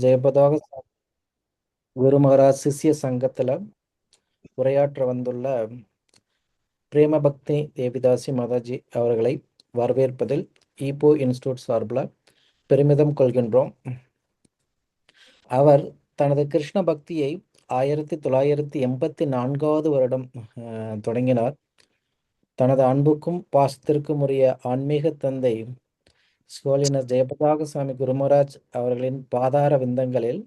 ஜெயபதாக குரு மகாராஜ் சிஷ்ய சங்கத்துல உரையாற்ற வந்துள்ள பிரேம பக்தி தேவிதாசி மாதாஜி அவர்களை வரவேற்பதில் ஈப்போ இன்ஸ்டிடியூட் சார்பில் பெருமிதம் கொள்கின்றோம். அவர் தனது கிருஷ்ண பக்தியை 1984வது வருடம் தொடங்கினார். தனது அன்புக்கும் பாசத்திற்கும் உரிய ஆன்மீக தந்தை ஸ்கோலினர் ஜெயபதாக சுவாமி குருமராஜ் அவர்களின் பாதார விந்தங்களில்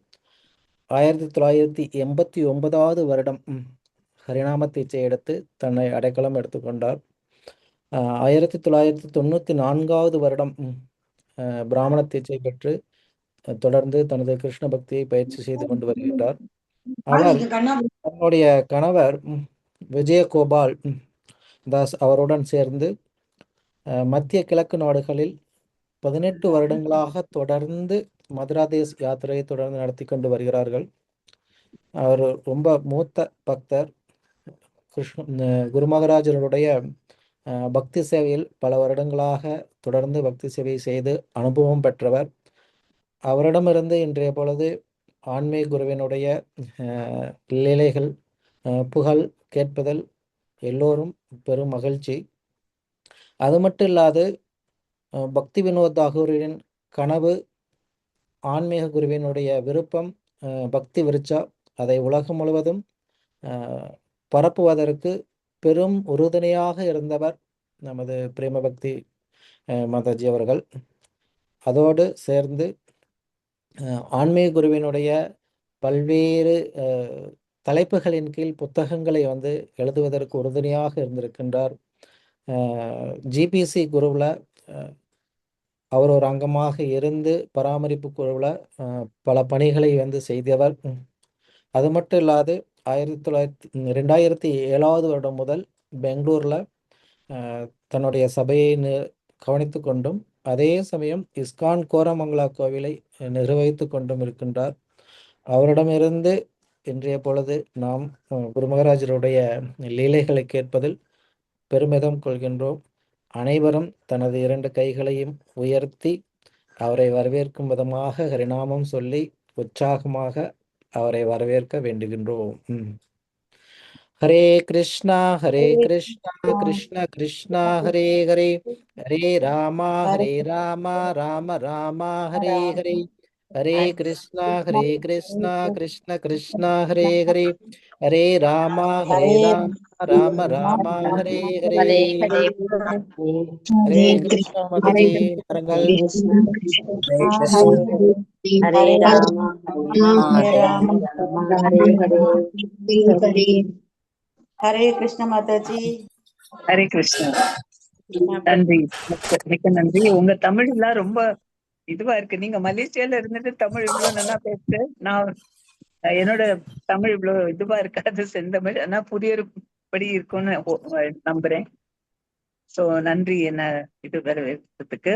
1989வது வருடம் ஹரிநாம தீட்சை எடுத்து தன்னை அடைக்கலம் எடுத்துக்கொண்டார். 1994வது வருடம் பிராமண தீட்சை பெற்று தொடர்ந்து தனது கிருஷ்ண பக்தியை பயிற்சி செய்து கொண்டு வருகின்றார். அவர் தன்னுடைய கணவர் விஜயகோபால் தாஸ் அவருடன் சேர்ந்து மத்திய கிழக்கு நாடுகளில் 18 வருடங்களாக தொடர்ந்து மதுராதேஸ் யாத்திரையை தொடர்ந்து நடத்தி கொண்டு வருகிறார்கள். அவர் ரொம்ப மூத்த பக்தர். குரு மகாராஜருடைய பக்தி சேவையில் பல வருடங்களாக தொடர்ந்து பக்தி சேவை செய்து அனுபவம் பெற்றவர். அவரிடமிருந்து இன்றைய பொழுது ஆன்மீக குருவினுடைய லீலைகள் புகழ் கேட்பதில் எல்லோரும் பெரும் மகிழ்ச்சி. அது மட்டும் இல்லாது பக்தி வினோத் தாகூரின் கனவு, ஆன்மீக குருவினுடைய விருப்பம், பக்தி விருட்சா, அதை உலகம் முழுவதும் பரப்புவதற்கு பெரும் உறுதுணையாக இருந்தவர் நமது பிரேம பக்தி மாதாஜி அவர்கள். அதோடு சேர்ந்து ஆன்மீக குருவினுடைய பல்வேறு தலைப்புகளின் கீழ் புத்தகங்களை எழுதுவதற்கு உறுதுணையாக இருந்திருக்கின்றார். ஜிபிசி குருவில் அவர் ஒரு அங்கமாக இருந்து பராமரிப்பு குழுவில் பல பணிகளை செய்தவர். அது மட்டும் இல்லாது 2007வது வருடம் முதல் பெங்களூரில் தன்னுடைய சபையை கவனித்து கொண்டும் அதே சமயம் இஸ்கான் கோரமங்கலா கோவிலை நிர்வகித்து கொண்டும் இருக்கின்றார். அவரிடமிருந்து இன்றைய பொழுது நாம் குரு மகாராஜருடைய லீலைகளை கேட்பதில் பெருமிதம் கொள்கின்றோம். அனைவரும் தனது 2 கைகளையும் உயர்த்தி அவரை வரவேற்கும் விதமாக ஹரிநாமம் சொல்லி உற்சாகமாக அவரை வரவேற்க வேண்டுகின்றோம். ஹரே கிருஷ்ணா கிருஷ்ணா கிருஷ்ணா ஹரே ஹரே, ஹரே ராமா ராமா ராமா ஹரே ஹரே, ஹரே கிருஷ்ணா கிருஷ்ணா கிருஷ்ணா ஹரே ஹரே, ஹரே ராமா ராமா ராமா ஹரே ஹரே. ஹரே கிருஷ்ணா மாதாஜி பாருங்கள். ஹரே ராமா ஹரே ஹரே. ஹரே கிருஷ்ண மாதாஜி. ஹரே கிருஷ்ணா. நன்றி, மிக்க நன்றி. உங்க தமிழ் எல்லாம் ரொம்ப இதுவா இருக்கு. நீங்க மலேசியால இருந்துட்டு தமிழ் இவ்வளவு நல்லா பேசு. நான் என்னோட தமிழ் இவ்வளவு இதுவா இருக்காது, செந்தமிழ். ஆனா புரியபடி இருக்கும்னு நம்புறேன். சோ நன்றி என்ன இது வரவேற்கிறதுக்கு.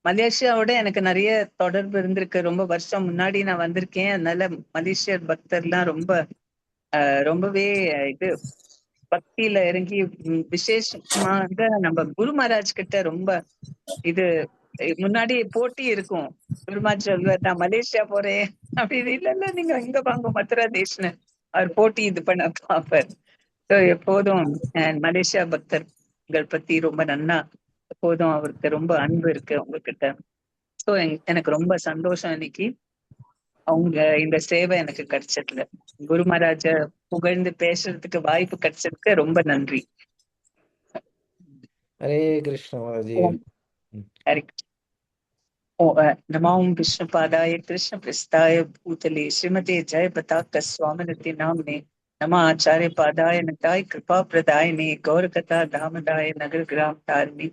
மலேசியாவோட எனக்கு நிறைய தொடர்பு இருந்திருக்கு. ரொம்ப வருஷம் முன்னாடி நான் வந்திருக்கேன். அதனால மலேசியர் பக்தர்லாம் ரொம்பவே இது பக்தியில இறங்கி விசேஷமாக நம்ம குரு மகாராஜ் கிட்ட ரொம்ப இது முன்னாடி போட்டி இருக்கும். குரு மகாராஜ் சொல்வார், நான் மலேசியா போறேன் அப்படின்னு. இல்ல நீங்க இங்க வாங்க மதுராதேஷ்னு அவர் போட்டி இது பண்ண பாப்பார். எப்போதும் மலேசியா பக்தர்கள் பத்தி ரொம்ப நன்னா எப்போதும் அவருக்கு ரொம்ப அன்பு இருக்கு உங்ககிட்ட. ஸோ எனக்கு ரொம்ப சந்தோஷம் இன்னைக்கு அவங்க இந்த சேவை எனக்கு கிடைச்சதுல. குரு மகாராஜ புகழ்ந்து பேசுறதுக்கு வாய்ப்பு கிடைச்சதுக்கு ரொம்ப நன்றி. ஹரே கிருஷ்ண மாதாஜி. ஹரே नमो विष्णुपादाय कृष्ण प्रस्ताय भूतले श्रीमते जय पताक स्वामिनिति नामने नमः आचार्य पादाय नताय कृपा प्रदायने गौर कथा धामदाय नगर ग्राम तारिणे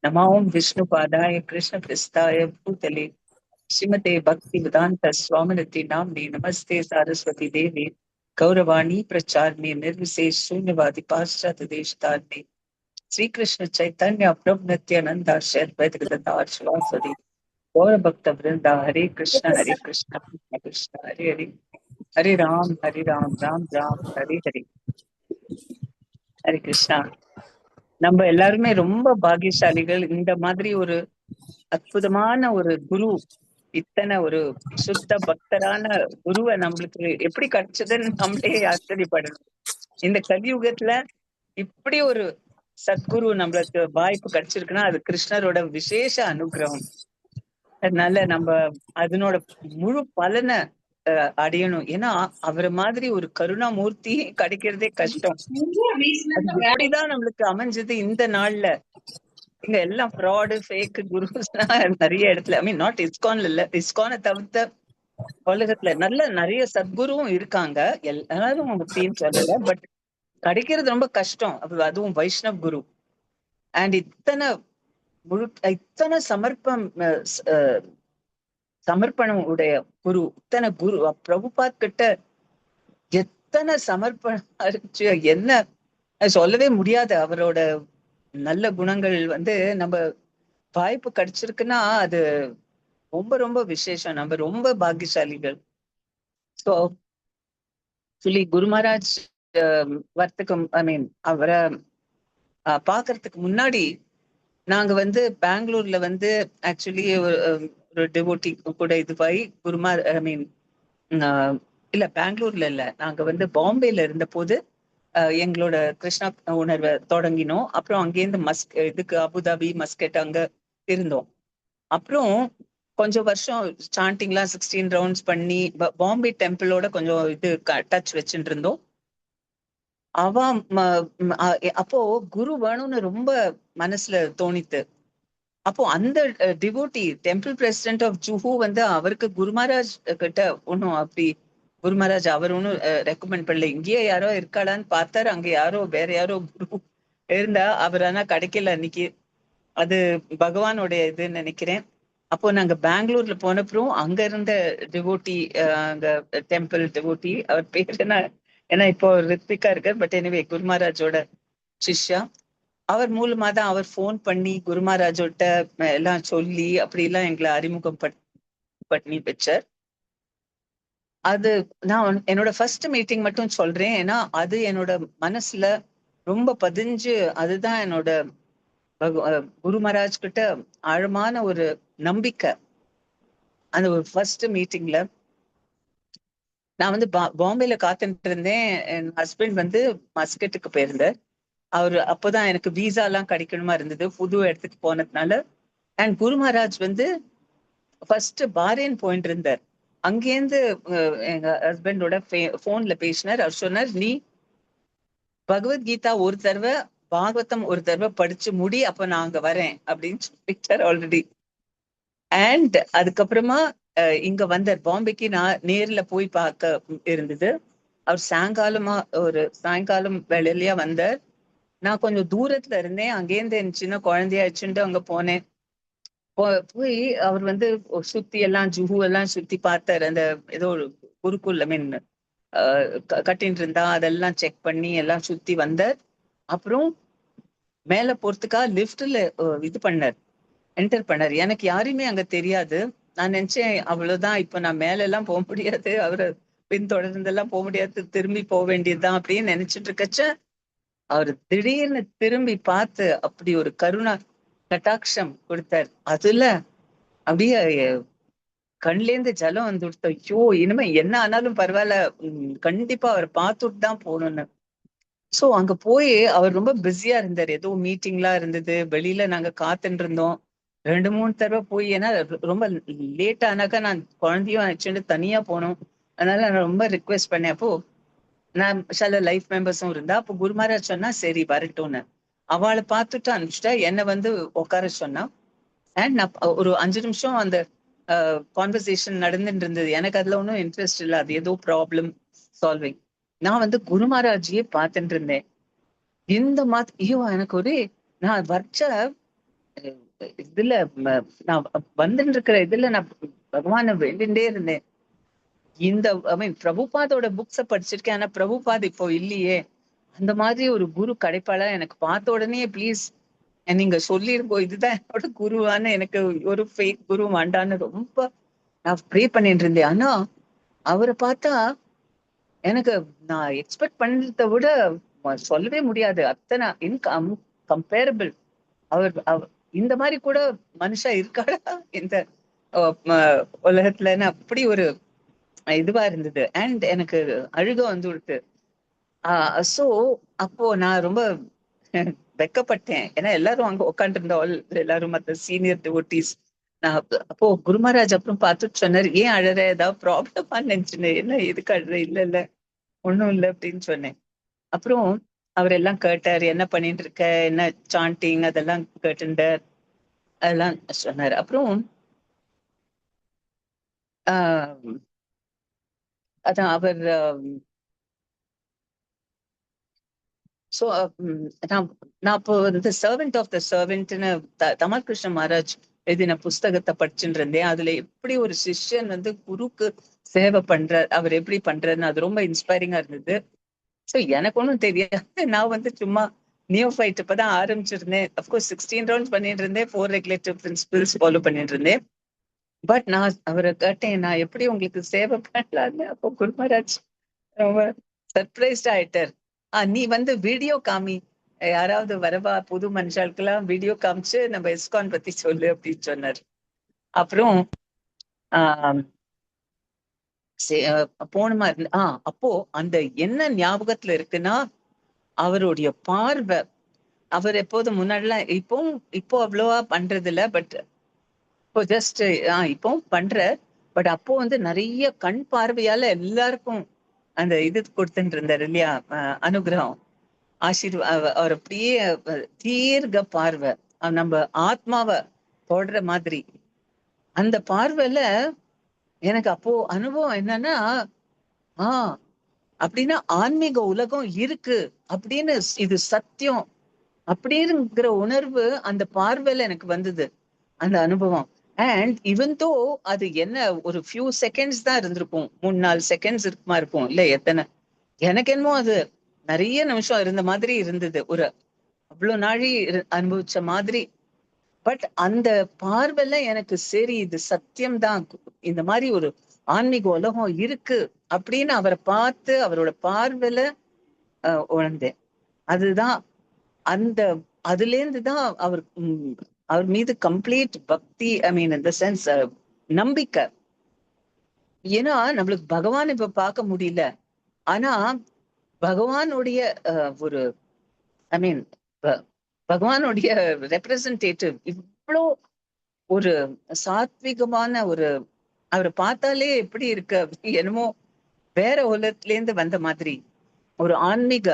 नमो विष्णुपादाय कृष्ण प्रस्ताय भूतले श्रीमते भक्ति वेदांत स्वामिनिति नामने नमस्ते सारस्वती देवी गौरवाणी प्रचारणे निर्विशेष शून्यवादी पाश्चात्य देशतारणे श्री कृष्ण चैतन्य प्रभु नित्यानंद श्री अद्वैत गदाधर शिवासादि गौर भक्त वृंदा हरे कृष्ण कृष्ण हरे हरे, हरे राम राम राम हरे हरे. ஹரே கிருஷ்ணா. நம்ம எல்லாருமே ரொம்ப பாகியசாலிகள். இந்த மாதிரி ஒரு அற்புதமான ஒரு குரு இத்தனை ஒரு சுத்த பக்தரான குருவை நம்மளுக்கு எப்படி கிடைச்சதுன்னு நம்மளே ஆச்சரியப்படணும். இந்த கலியுகத்துல இப்படி ஒரு சத்குரு நம்மளுக்கு வாய்ப்பு கிடைச்சிருக்குன்னா அது கிருஷ்ணரோட விசேஷ அனுகிரகம். அதனால நம்ம அதனோட முழு பலனை அடையணும். ஏன்னா அவரை மாதிரி ஒரு கருணாமூர்த்தி கிடைக்கிறதே கஷ்டம். அது எப்படிதான் நம்மளுக்கு அமைஞ்சது இந்த நாள்ல. இங்க எல்லாம் ஃப்ராடு ஃபேக் குருஸ் நிறைய இடத்துல, ஐ மீன் நாட் இஸ்கான்ல இல்ல, இஸ்கானை தவிர்த்த உலகத்துல நல்ல நிறைய சத்குருவும் இருக்காங்க. எல்லாரும் அப்படின்னு சொல்லல, பட் கிடைக்கிறது ரொம்ப கஷ்டம். அதுவும் வைஷ்ணவ் குரு. அண்ட் இத்தனை சமர்ப்பணம் உடைய குரு, இத்தனை குரு பிரபுபாத் கிட்ட எத்தனை சமர்ப்பணம் இருந்துச்சு, என்ன சொல்லவே முடியாது. அவரோட நல்ல குணங்கள் நம்ம வாய்ப்பு கிடைச்சிருக்குன்னா அது ரொம்ப ரொம்ப விசேஷம். நம்ம ரொம்ப பாக்கியசாலிகள். ஸோ சொல்லி குரு மகாராஜ் வர்த்தகம், ஐ மீன் அவரை பாக்குறதுக்கு முன்னாடி நாங்க பெங்களூர்ல ஆக்சுவலி ஒரு டிவோட்டி கூட இதுவாய் ஐ மீன் இல்ல பெங்களூர்ல இல்ல, நாங்க பாம்பேல இருந்த போது எங்களோட கிருஷ்ணா உணர்வை தொடங்கினோம். அப்புறம் அங்கேருந்து இதுக்கு அபுதாபி மஸ்கட் அங்க இருந்தோம். அப்புறம் கொஞ்சம் வருஷம் சாண்டிங்லாம் 16 ரவுண்ட்ஸ் பண்ணி பாம்பே டெம்பிளோட கொஞ்சம் இது டச் வச்சுட்டு இருந்தோம். அப்போ குரு வேணும்னு ரொம்ப மனசுல தோணித்து. அப்போ அந்த devotee temple president of Juhu அவருக்கு குரு மகாராஜ் கிட்ட ஒன்னும் அப்படி குரு மகாராஜ் அவர் ஒன்னும் ரெக்கமெண்ட் பண்ணல. இங்கேயே யாரோ இருக்காளான்னு பார்த்தாரு. அங்க வேற யாரோ குரு இருந்தா, அவர் ஆனா கிடைக்கல அன்னைக்கு. அது பகவானுடைய இதுன்னு நினைக்கிறேன். அப்போ நாங்க பெங்களூர்ல போனப்புறம் அங்க இருந்த டிவோட்டி, அங்க டெம்பிள் டிவோட்டி, அவர் பேர் என்ன, ஏன்னா இப்போ ரித்விகா இருக்கார், பட் எனிவே குரு மகாராஜோட சிஷ்யா. அவர் மூலமா தான் அவர் போன் பண்ணி குரு மகாராஜோட்ட எல்லாம் சொல்லி அப்படி எல்லாம் எங்களை அறிமுகம் பண்ணி வச்சார். அது நான் என்னோட ஃபர்ஸ்ட் மீட்டிங் மட்டும் சொல்றேன், ஏன்னா அது என்னோட மனசுல ரொம்ப பதிஞ்சு. அதுதான் என்னோட குரு மகாராஜ் கிட்ட ஆழமான ஒரு நம்பிக்கை. அந்த ஒரு ஃபர்ஸ்ட் மீட்டிங்ல நான் பாம்பேல காத்துட்டு இருந்தேன். என் ஹஸ்பண்ட் மஸ்கட்டுக்கு போயிருந்தார். அவரு அப்போதான் எனக்கு வீசா எல்லாம் கிடைக்கணுமா இருந்தது, புது இடத்துக்கு போனதுனால. அண்ட் குரு மகாராஜ் ஃபர்ஸ்ட் பாரேன் போயிட்டு இருந்தார். அங்கேருந்து எங்க ஹஸ்பண்டோட போன்ல பேசினார். அவர் சொன்னார், நீ பகவத்கீதா ஒரு தடவை, பாகவதம் ஒரு தடவை படிச்சு முடி, அப்ப நான் அங்க வரேன் அப்படின்னு சொல்லிட்டார் ஆல்ரெடி. அண்ட் அதுக்கப்புறமா இங்க வந்தார் பாம்பேக்கு. நான் நேர்ல போய் பார்க்க இருந்தது. அவர் சாயங்காலம் வேலையிலயா வந்தார். நான் கொஞ்சம் தூரத்துல இருந்தேன். அங்கேருந்து என் சின்ன குழந்தையாச்சுட்டு அங்க போனேன். போய் அவர் சுத்தி எல்லாம் ஜூஹூ எல்லாம் சுத்தி பார்த்தாரு. அந்த ஏதோ ஒரு குருகுல், ஐ மீன் கட்டின்னு இருந்தா அதெல்லாம் செக் பண்ணி எல்லாம் சுத்தி வந்தார். அப்புறம் மேல போறதுக்காக லிப்ட்ல இது பண்ணார், என்டர் பண்ணார். எனக்கு யாருமே அங்க தெரியாது. நான் நினைச்சேன் அவ்வளவுதான், இப்ப நான் மேல எல்லாம் போக முடியாது, அவரை பின்தொடர்ந்தெல்லாம் போக முடியாது, திரும்பி போக வேண்டியதுதான் அப்படின்னு நினைச்சிட்டு இருக்கச்ச அவர் திடீர்னு திரும்பி பார்த்து அப்படி ஒரு கருணா கட்டாட்சம் கொடுத்தார். அதுல அப்படியே கண்லேருந்து ஜலம் வந்துடுத்து. ஐயோ, இனிமே என்ன ஆனாலும் பரவாயில்ல, கண்டிப்பா அவரை பார்த்துட்டு தான் போகணும்னு. சோ அங்க போய் அவர் ரொம்ப பிஸியா இருந்தார். ஏதோ மீட்டிங்லாம் இருந்தது, வெளியில நாங்க காத்துட்டு இருந்தோம். 2-3 தடவை போய், ஏன்னா ரொம்ப லேட் ஆனாக்கா நான் குழந்தையும் வச்சுட்டு தனியா போனோம். அதனால நான் ரொம்ப ரிக்வெஸ்ட் பண்ணேன். அப்போ நான் சில லைஃப் மெம்பர்ஸும் இருந்தா. அப்போ குரு மகாராஜ் சொன்னா சரி வரட்டும்னு. அவளை பார்த்துட்டு அனுப்பிச்சுட்டா. என்னை உட்கார சொன்னா. அண்ட் நான் ஒரு 5 நிமிஷம் அந்த கான்வர்சேஷன் நடந்துட்டு இருந்தது. எனக்கு அதுல ஒன்றும் இன்ட்ரெஸ்ட் இல்லை, அது ஏதோ ப்ராப்ளம் சால்விங். நான் குரு மகாராஜையே பார்த்துட்டு இருந்தேன். இந்த மாதிரி ஐயோ எனக்கு நான் வச்ச இதுல நான் வந்துட்டு இருக்கிற இதுல நான் பகவானை வேண்டிண்டே இருந்தேன். ஐ மீன் பிரபுபாதோட புக்ஸ படிச்சிருக்கேன், ஆனா பிரபுபாத் இப்போ இல்லையே. அந்த மாதிரி ஒரு குரு கிடைப்பாளா எனக்கு பார்த்த உடனே ப்ளீஸ் நீங்க சொல்லிருக்கோம், இதுதான் என்னோட குருவான்னு, எனக்கு ஒரு ஃபேக் குரு வேண்டான்னு ரொம்ப நான் ப்ரே பண்ணிட்டு இருந்தேன். ஆனா அவரை பார்த்தா எனக்கு நான் எக்ஸ்பெக்ட் பண்ணதை விட சொல்லவே முடியாது, அத்தனை கம்பேரபிள். அவர் இந்த மாதிரி கூட மனுஷா இருக்காளா இந்த உலகத்துலன்னு அப்படி ஒரு இதுவா இருந்தது. அண்ட் எனக்கு அழுக வந்து விடுத்து. சோ அப்போ நான் ரொம்ப வெக்கப்பட்டேன். ஏன்னா எல்லாரும் அங்க உட்காந்து இருந்த எல்லாரும் மத்த சீனியர் டிவோட்டீஸ். நான் அப்போ குரு மகாராஜ் அப்புறம் பார்த்துட்டு சொன்னாரு, ஏன் அழற, ஏதாவது ப்ராப்ளமா நினைச்சுன்னு, என்ன எதுக்கு அழுற, இல்ல இல்ல ஒண்ணும் இல்ல அப்படின்னு சொன்னேன். அப்புறம் அவர் எல்லாம் கேட்டாரு, என்ன பண்ணிட்டு இருக்க, என்ன சாண்டிங் அதெல்லாம் கேட்டுட்டார், அதெல்லாம் சொன்னாரு. அப்புறம் ஆஹ் அதான் அவர் சோ நான் இப்போ வந்து சர்வெண்ட் ஆஃப் த சர்வெண்ட்னு தமல் கிருஷ்ண மகாராஜ் எழுதின புஸ்தகத்தை படிச்சுட்டு இருந்தேன். அதுல எப்படி ஒரு சிஷ்யன் வந்து குருக்கு சேவை பண்ற, அவர் எப்படி பண்றதுன்னு அது ரொம்ப இன்ஸ்பைரிங்கா இருந்தது. சோ எனக்கு ஒன்றும் தெரியாது. நான் வந்து சும்மா நியோஃபைட் இப்பதான் ஆரம்பிச்சிருந்தேன். அப்கோர்ஸ் 16 ரவுண்ட்ஸ் பண்ணிட்டு இருந்தேன், 4 ரெகுலேட்டிவ் பிரின்சிபிள்ஸ் ஃபாலோ பண்ணிட்டு இருந்தேன். பட் நான் அவரை கேட்டேன், நான் எப்படி உங்களுக்கு சேவை பண்ணலான்னு. அப்போ குரு மகாராஜ் ரொம்ப சர்ப்ரைஸ்ட் ஆயிட்டார். நீ வந்து வீடியோ காமி, யாராவது வரவா புது மனுஷாளுக்கெல்லாம் வீடியோ காமிச்சு நம்ம இஸ்கான் பத்தி சொல்லு அப்படின்னு சொன்னார். அப்புறம் ஆஹ் போனமா இருந்து அப்போ அந்த என்ன ஞாபகத்துல இருக்குன்னா, அவருடைய பார்வை. அவர் எப்போதும் முன்னாடிலாம் இப்போ அவ்வளவா பண்றது இல்ல. பட் இப்போ ஜஸ்ட் இப்போ பண்ற. பட் அப்போ வந்து நிறைய கண் பார்வையால எல்லாருக்கும் அந்த இது கொடுத்துட்டு இருந்தாரு இல்லையா, அனுகிரகம், அவர் அப்படியே தீர்க்க பார்வை, நம்ம ஆத்மாவை தொடுற மாதிரி அந்த பார்வையில எனக்கு அப்போ அனுபவம் என்னன்னா, அப்படின்னா ஆன்மீக உலகம் இருக்கு அப்படின்னு, இது சத்தியம் அப்படிங்கிற உணர்வு அந்த பார்வையில எனக்கு வந்தது, அந்த அனுபவம். அண்ட் இவன் தோ அது என்ன ஒரு ஃபியூ செகண்ட்ஸ் தான் இருந்திருக்கும், 3-4 செகண்ட்ஸ் இருக்குமா இருக்கும், இல்ல எத்தனை, எனக்கு என்னமோ அது நிறைய நிமிஷம் இருந்த மாதிரி இருந்தது, ஒரு அவ்வளவு நாழி அனுபவிச்ச மாதிரி. பட் அந்த பார்வையில எனக்கு சரி இது சத்தியம்தான், இந்த மாதிரி ஒரு ஆன்மீக உலகம் இருக்கு அப்படின்னு அவரை பார்த்து அவரோட பார்வையில உணர்ந்தேன். அதுதான் அந்த அதுல இருந்துதான் அவர் மீது கம்ப்ளீட் பக்தி, ஐ மீன் இந்த சென்ஸ் நம்பிக்கை. ஏன்னா நம்மளுக்கு பகவான் இப்ப பார்க்க முடியல, ஆனா பகவானுடைய ஒரு ஐ மீன் பகவானுடைய ரெப்ரசன்டேட்டிவ் இவ்வளோ ஒரு சாத்விகமான ஒரு, அவரை பார்த்தாலே எப்படி இருக்கு, என்னமோ வேற உலகத்துல இருந்து வந்த மாதிரி ஒரு ஆன்மீக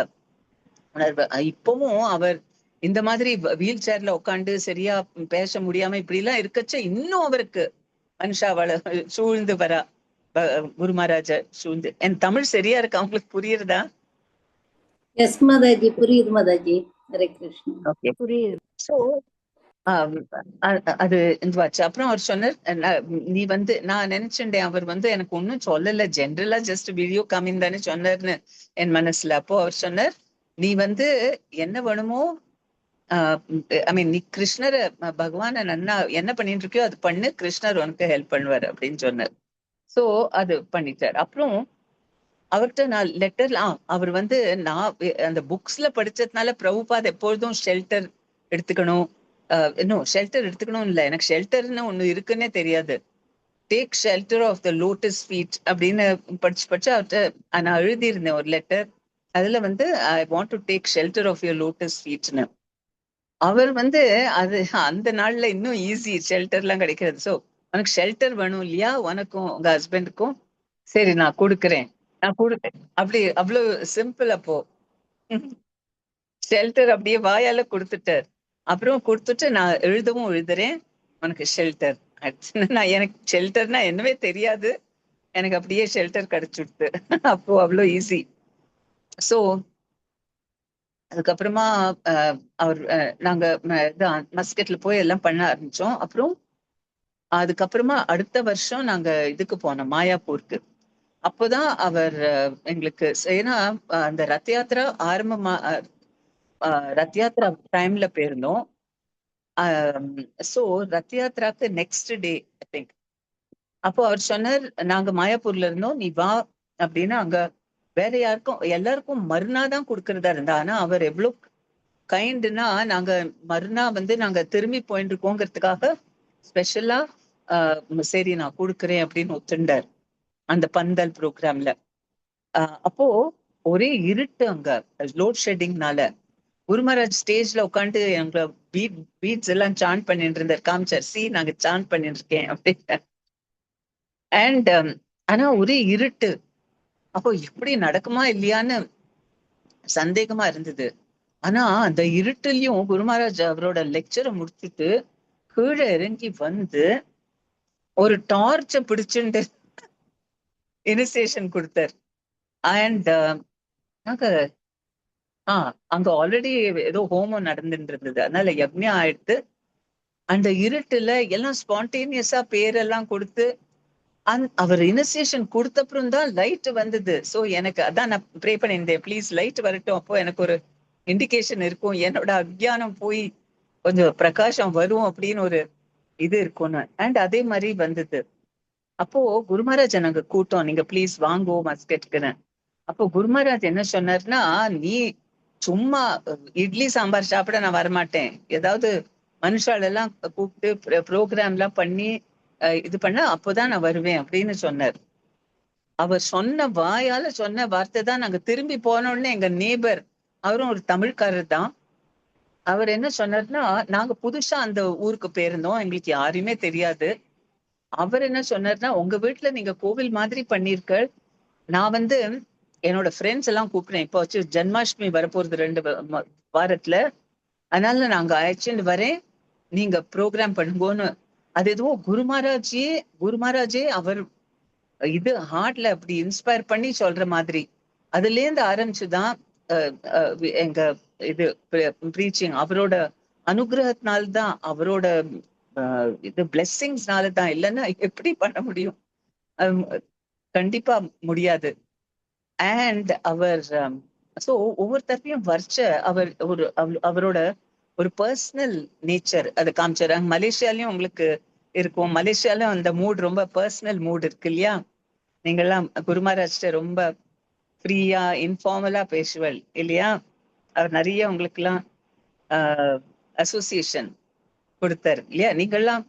உணர்வு. இப்பவும் அவர் இந்த மாதிரி வீல் சேர்ல உட்காந்து சரியா பேச முடியாம இப்படி எல்லாம் இருக்கச்ச இன்னும் அவருக்கு மனுஷாவள சூழ்ந்து வரா, குரு மகாராஜ சூழ்ந்து. என் தமிழ் சரியா இருக்கு, அவங்களுக்கு புரியுறதா? எஸ் மாதாஜி, புரியுது மாதாஜி. ஹரே கிருஷ்ணா. புரியுது. சோ அது இதுவாச்சு. அப்புறம் அவர் சொன்னார், நீ வந்து நான் நினைச்சுட்டேன் அவர் வந்து எனக்கு ஒன்னும் சொல்லல, ஜென்ரலா ஜஸ்ட் வீடியோ காமின்னு தானே சொன்னார்னு என் மனசுல. அப்போ அவர் சொன்னார், நீ வந்து என்ன வேணுமோ ஐ மீன் நீ கிருஷ்ணரை பகவான நன்னா என்ன பண்ணிட்டு இருக்கியோ அது பண்ணு, கிருஷ்ணர் உனக்கு ஹெல்ப் பண்ணுவார் அப்படின்னு சொன்னார். சோ அது பண்ணிட்டார். அப்புறம் அவர்கிட்ட நான் லெட்டர்ல அவர் வந்து நான் அந்த புக்ஸ்ல படிச்சதுனால பிரபுபாத் எப்பொழுதும் ஷெல்டர் எடுத்துக்கணும், இன்னும் ஷெல்டர் எடுத்துக்கணும் இல்ல, எனக்கு ஷெல்டர்னு ஒண்ணு இருக்குன்னே தெரியாது. Take shelter of the lotus feet அப்படின்னு படிச்சு அவர்கிட்ட நான் எழுதியிருந்தேன் ஒரு லெட்டர். அதுல வந்து I want to take shelter of your lotus ஃபீட்னு. அவர் வந்து அது அந்த நாள்ல இன்னும் ஈஸி ஷெல்டர் எல்லாம் கிடைக்கிறது. சோ உனக்கு ஷெல்டர் வேணும் இல்லையா, உனக்கும் உங்க ஹஸ்பண்டுக்கும், சரி நான் கொடுக்குறேன், நான் கொடுத்தேன். அப்படி அவ்வளவு சிம்பிள். அப்போ ஷெல்டர் அப்படியே வாயால கொடுத்துட்டார். அப்புறம் கொடுத்துட்டு நான் எழுதுறேன், உனக்கு ஷெல்டர். நான் எனக்கு ஷெல்டர்னா என்னவே தெரியாது, எனக்கு அப்படியே ஷெல்டர் கிடைச்சுடுது. அப்போ அவ்வளோ ஈஸி. சோ அதுக்கப்புறமா அவர் நாங்க மஸ்கட்ல போய் எல்லாம் பண்ண ஆரம்பிச்சோம். அப்புறம் அதுக்கப்புறமா அடுத்த வருஷம் நாங்க இதுக்கு போனோம், மாயாப்பூருக்கு. அப்போதான் அவர் எங்களுக்கு, ஏன்னா அந்த ரத் யாத்திரா ஆரம்பமா ரத் யாத்திரா டைம்ல போயிருந்தோம். சோ ரத் யாத்திராக்கு நெக்ஸ்ட் டே ஐ திங்க். அப்போ அவர் சொன்னார், நாங்க மாயாப்பூர்ல இருந்தோம், நீ வா அப்படின்னு. அங்க வேற யாருக்கும் எல்லாருக்கும் மறுநா தான் கொடுக்கறதா இருந்தா, ஆனா அவர் எவ்வளவு கைண்டுன்னா, நாங்க மறுநா வந்து நாங்க திரும்பி போயிட்டு இருக்கோங்கிறதுக்காக ஸ்பெஷலா சரி நான் கொடுக்குறேன் அப்படின்னு ஒத்துண்டார் அந்த பந்தல் ப்ரோக்ராம்ல. அப்போ ஒரே இருட்டு அங்க, லோட் ஷெட்டிங்னால. குருமராஜ் ஸ்டேஜ்ல உட்காந்து எங்களை பீட்ஸ் எல்லாம் சாண்ட் பண்ணிட்டு இருந்தார், காமிச்சார், நாங்க சாண்ட் பண்ணிட்டு இருக்கேன் அப்படின்னு. அண்ட் ஆனா ஒரே இருட்டு. அப்போ எப்படி நடக்குமா இல்லையான்னு சந்தேகமா இருந்தது. ஆனா அந்த இருட்டுலயும் குருமராஜ் அவரோட லெக்சரை முடிச்சுட்டு கீழே இறங்கி வந்து ஒரு டார்ச்ச பிடிச்சுட்டு இனிஷியேஷன் கொடுத்தார். அண்ட் அங்க ஆல்ரெடி ஏதோ ஹோமம் நடந்துட்டு இருந்தது, அதனால யக்ஞம் ஆயிடுத்து. அந்த இருட்டுல எல்லாம் ஸ்பான்டேனியஸா பேரெல்லாம் கொடுத்து அவர் இனிஷியேஷன் கொடுத்த அப்புறம் தான் லைட் வந்தது. சோ எனக்கு அதான் நான் ப்ரே பண்ணியிருந்தேன், ப்ளீஸ் லைட் வரட்டும், அப்போ எனக்கு ஒரு இண்டிகேஷன் இருக்கும், என்னோட அஜ்ஞானம் போய் கொஞ்சம் பிரகாசம் வரும் அப்படின்னு ஒரு இது இருக்கும்னு. அண்ட் அதே மாதிரி வந்தது. அப்போ குருமராஜ் நாங்க கூட்டம், நீங்க ப்ளீஸ் வாங்கோ மஸ்கெட்டுக்குன்னு. அப்போ குருமராஜ் என்ன சொன்னார்னா, நீ சும்மா இட்லி சாம்பார் சாப்பிட நான் வரமாட்டேன், ஏதாவது மனுஷால் எல்லாம் கூப்பிட்டு ப்ரோக்ராம் எல்லாம் பண்ணி இது பண்ண அப்போதான் நான் வருவேன் அப்படின்னு சொன்னார். அவர் சொன்ன வாயால சொன்ன வார்த்தை தான். நாங்க திரும்பி போனோடனே எங்க நேபர், அவரும் ஒரு தமிழ்காரர் தான், அவர் என்ன சொன்னார்னா, நாங்க புதுசா அந்த ஊருக்கு போயிருந்தோம், எங்களுக்கு யாரையுமே தெரியாது. அவர் என்ன சொன்னார்னா, உங்க வீட்டுல நீங்க கோவில் மாதிரி பண்ணிருக்க, நான் வந்து என்னோட ஃப்ரெண்ட்ஸ் எல்லாம் கூப்பிடுறேன், இப்போ வச்சு ஜென்மாஷ்டமி வரப்போறது 2 வாரத்துல, அதனால நாங்க அழைச்சிட்டு வரேன், நீங்க ப்ரோக்ராம் பண்ணுங்கன்னு. அது எதுவும் குருமராஜே அவர் இது ஹார்ட்ல அப்படி இன்ஸ்பயர் பண்ணி சொல்ற மாதிரி. அதுல இருந்து ஆரம்பிச்சுதான் எங்க இது ப்ரீச்சிங் அவரோட அனுகிரகத்தினால்தான், அவரோட இது பிளெஸ்ஸிங்ஸ்னால தான், இல்லைன்னா எப்படி பண்ண முடியும்? கண்டிப்பா முடியாது. அண்ட் அவர் சோ ஒவ்வொருத்தரையும் வர்ச்ச அவர் அவரோட ஒரு பர்சனல் நேச்சர் அதை காமிச்சாரு. மலேசியாலயும் உங்களுக்கு இருக்கும், மலேசியாலும் அந்த மூட் ரொம்ப பர்சனல் மூட் இருக்கு இல்லையா? நீங்கெல்லாம் குருமராஜ்ட ரொம்ப ஃப்ரீயா இன்ஃபார்மலா பேசுவல் இல்லையா? அவர் நிறைய உங்களுக்கு எல்லாம் அசோசியேஷன் கொடுத்தாரு இல்லையா? நீங்கெல்லாம்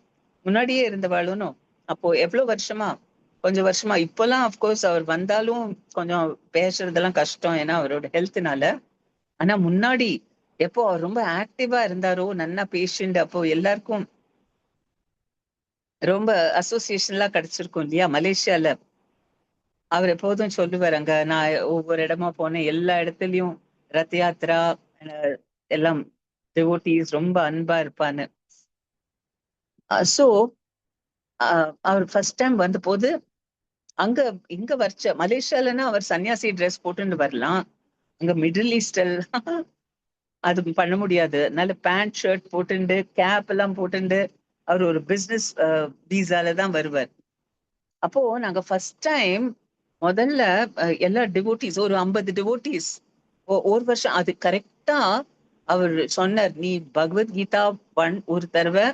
முன்னாடியே இருந்தவாளும். அப்போ எவ்வளவு வருஷமா, கொஞ்சம் வருஷமா, இப்பெல்லாம் அப்கோர்ஸ் அவர் வந்தாலும் கொஞ்சம் பேசுறதெல்லாம் கஷ்டம், ஏன்னா அவரோட ஹெல்த்னால. ஆனா முன்னாடி எப்போ அவர் ரொம்ப ஆக்டிவா இருந்தாரோ, நன்னா பேஷண்ட், அப்போ எல்லாருக்கும் ரொம்ப அசோசியேஷன் எல்லாம் கிடைச்சிருக்கும் இல்லையா மலேசியால? அவர் எப்போதும் சொல்லுவார், அங்க நான் ஒவ்வொரு இடமா போனேன், எல்லா இடத்துலயும் ரத்த யாத்திரா எல்லாம் டிவோட்டீஸ் ரொம்ப அன்பா இருப்பான்னு. சோ அவர் ஃபர்ஸ்ட் டைம் வந்த போது அங்க இங்க வர்ச்ச மலேசியாலன்னா அவர் சன்னியாசி ட்ரெஸ் போட்டுன்னு வரலாம், அங்க மிடில் ஈஸ்ட் எல்லாம் அது பண்ண முடியாது. அதனால பேண்ட் ஷர்ட் போட்டுண்டு கேப் எல்லாம் போட்டுண்டு அவர் ஒரு பிசினஸ் வீசால தான் வருவார். அப்போ நாங்க ஃபர்ஸ்ட் டைம் முதல்ல எல்லா டிவோட்டீஸ் ஒரு 50 டிவோட்டீஸ் ஒரு வருஷம் அது கரெக்டா அவர் சொன்னார், நீ பகவத்கீதா 1 ஒரு தடவை,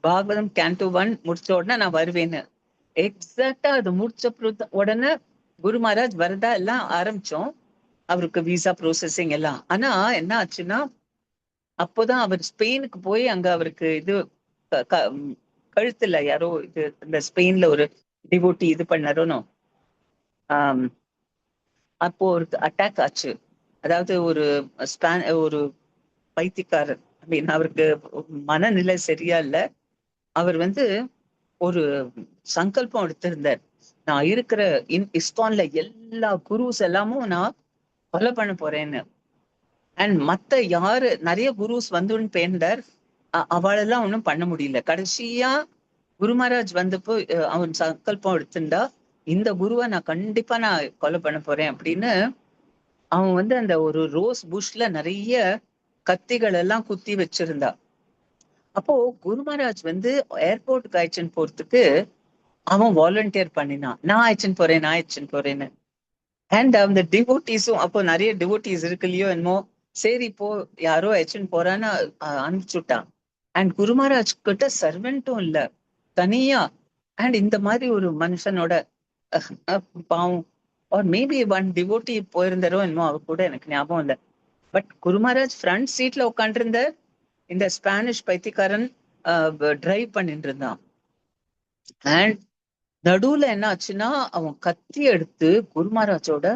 பாகவதம் கேண்டோ 1 முடிச்ச உடனே நான் வருவேன்னு. எக்ஸாக்டா அது முடிச்ச உடனே குரு மகாராஜ் வரதா எல்லாம் ஆரம்பிச்சோம், அவருக்கு விசா ப்ரோசஸிங் எல்லாம். ஆனா என்ன ஆச்சுன்னா, அப்போதான் அவர் ஸ்பெயினுக்கு போய் அங்க அவருக்கு இது கழுத்துல யாரோ இது இந்த ஸ்பெயின்ல ஒரு டிவோட்டி இது பண்ணாரோனோ, அப்போ ஒரு அட்டாக் ஆச்சு. அதாவது ஒரு பைத்தியக்காரர், அப்படின்னு, அவருக்கு மனநிலை சரியா இல்ல. அவர் வந்து ஒரு சங்கல்பம் எடுத்திருந்தார், நான் இருக்கிற இஸ்கான்ல எல்லா குருஸ் எல்லாமும் நான் கொலை பண்ண போறேன்னு. அண்ட் மத்த யாரு நிறைய குருஸ் வந்துன்னு பேண்டார், அவளெல்லாம் ஒன்றும் பண்ண முடியல. கடைசியா குரு மகாராஜ் வந்தப்போ அவன் சங்கல்பம் எடுத்திருந்தா, இந்த குருவை நான் கண்டிப்பா நான் கொலை பண்ண போறேன் அப்படின்னு. அவன் வந்து அந்த ஒரு ரோஸ் புஷ்ல நிறைய கத்திகள் எல்லாம் குத்தி வச்சிருந்தா. அப்போ குரு மகாராஜ் வந்து ஏர்போர்ட்டுக்கு அழைச்சின்னு போறதுக்கு அவன் வாலண்டியர் பண்ணினான், நான் அழைச்சின்னு போறேன்னு. அண்ட் அந்த டிவோட்டீஸும், அப்போ நிறைய டிவோட்டீஸ் இருக்கு இல்லையோ என்னமோ, சரி இப்போ யாரோ அழைச்சின்னு போறான்னு அனுப்பிச்சுட்டான். அண்ட் குரு மகாராஜ் கிட்ட சர்வெண்ட்டும் இல்ல, தனியா. அண்ட் இந்த மாதிரி ஒரு மனுஷனோட பாவம், ஆர் மேபி 1 டிவோட்டி போயிருந்தாரோ என்னமோ, அவ கூட எனக்கு ஞாபகம் இல்லை. பட் குரு மகாராஜ் ஃப்ரண்ட் சீட்ல உட்காந்துருந்த, இந்த ஸ்பானிஷ் பைத்தியக்காரன் டிரைவ் பண்ணிட்டு இருந்தான். அண்ட் நடுவுல என்ன ஆச்சுன்னா அவன் கத்தி எடுத்து குரு மகாராஜோட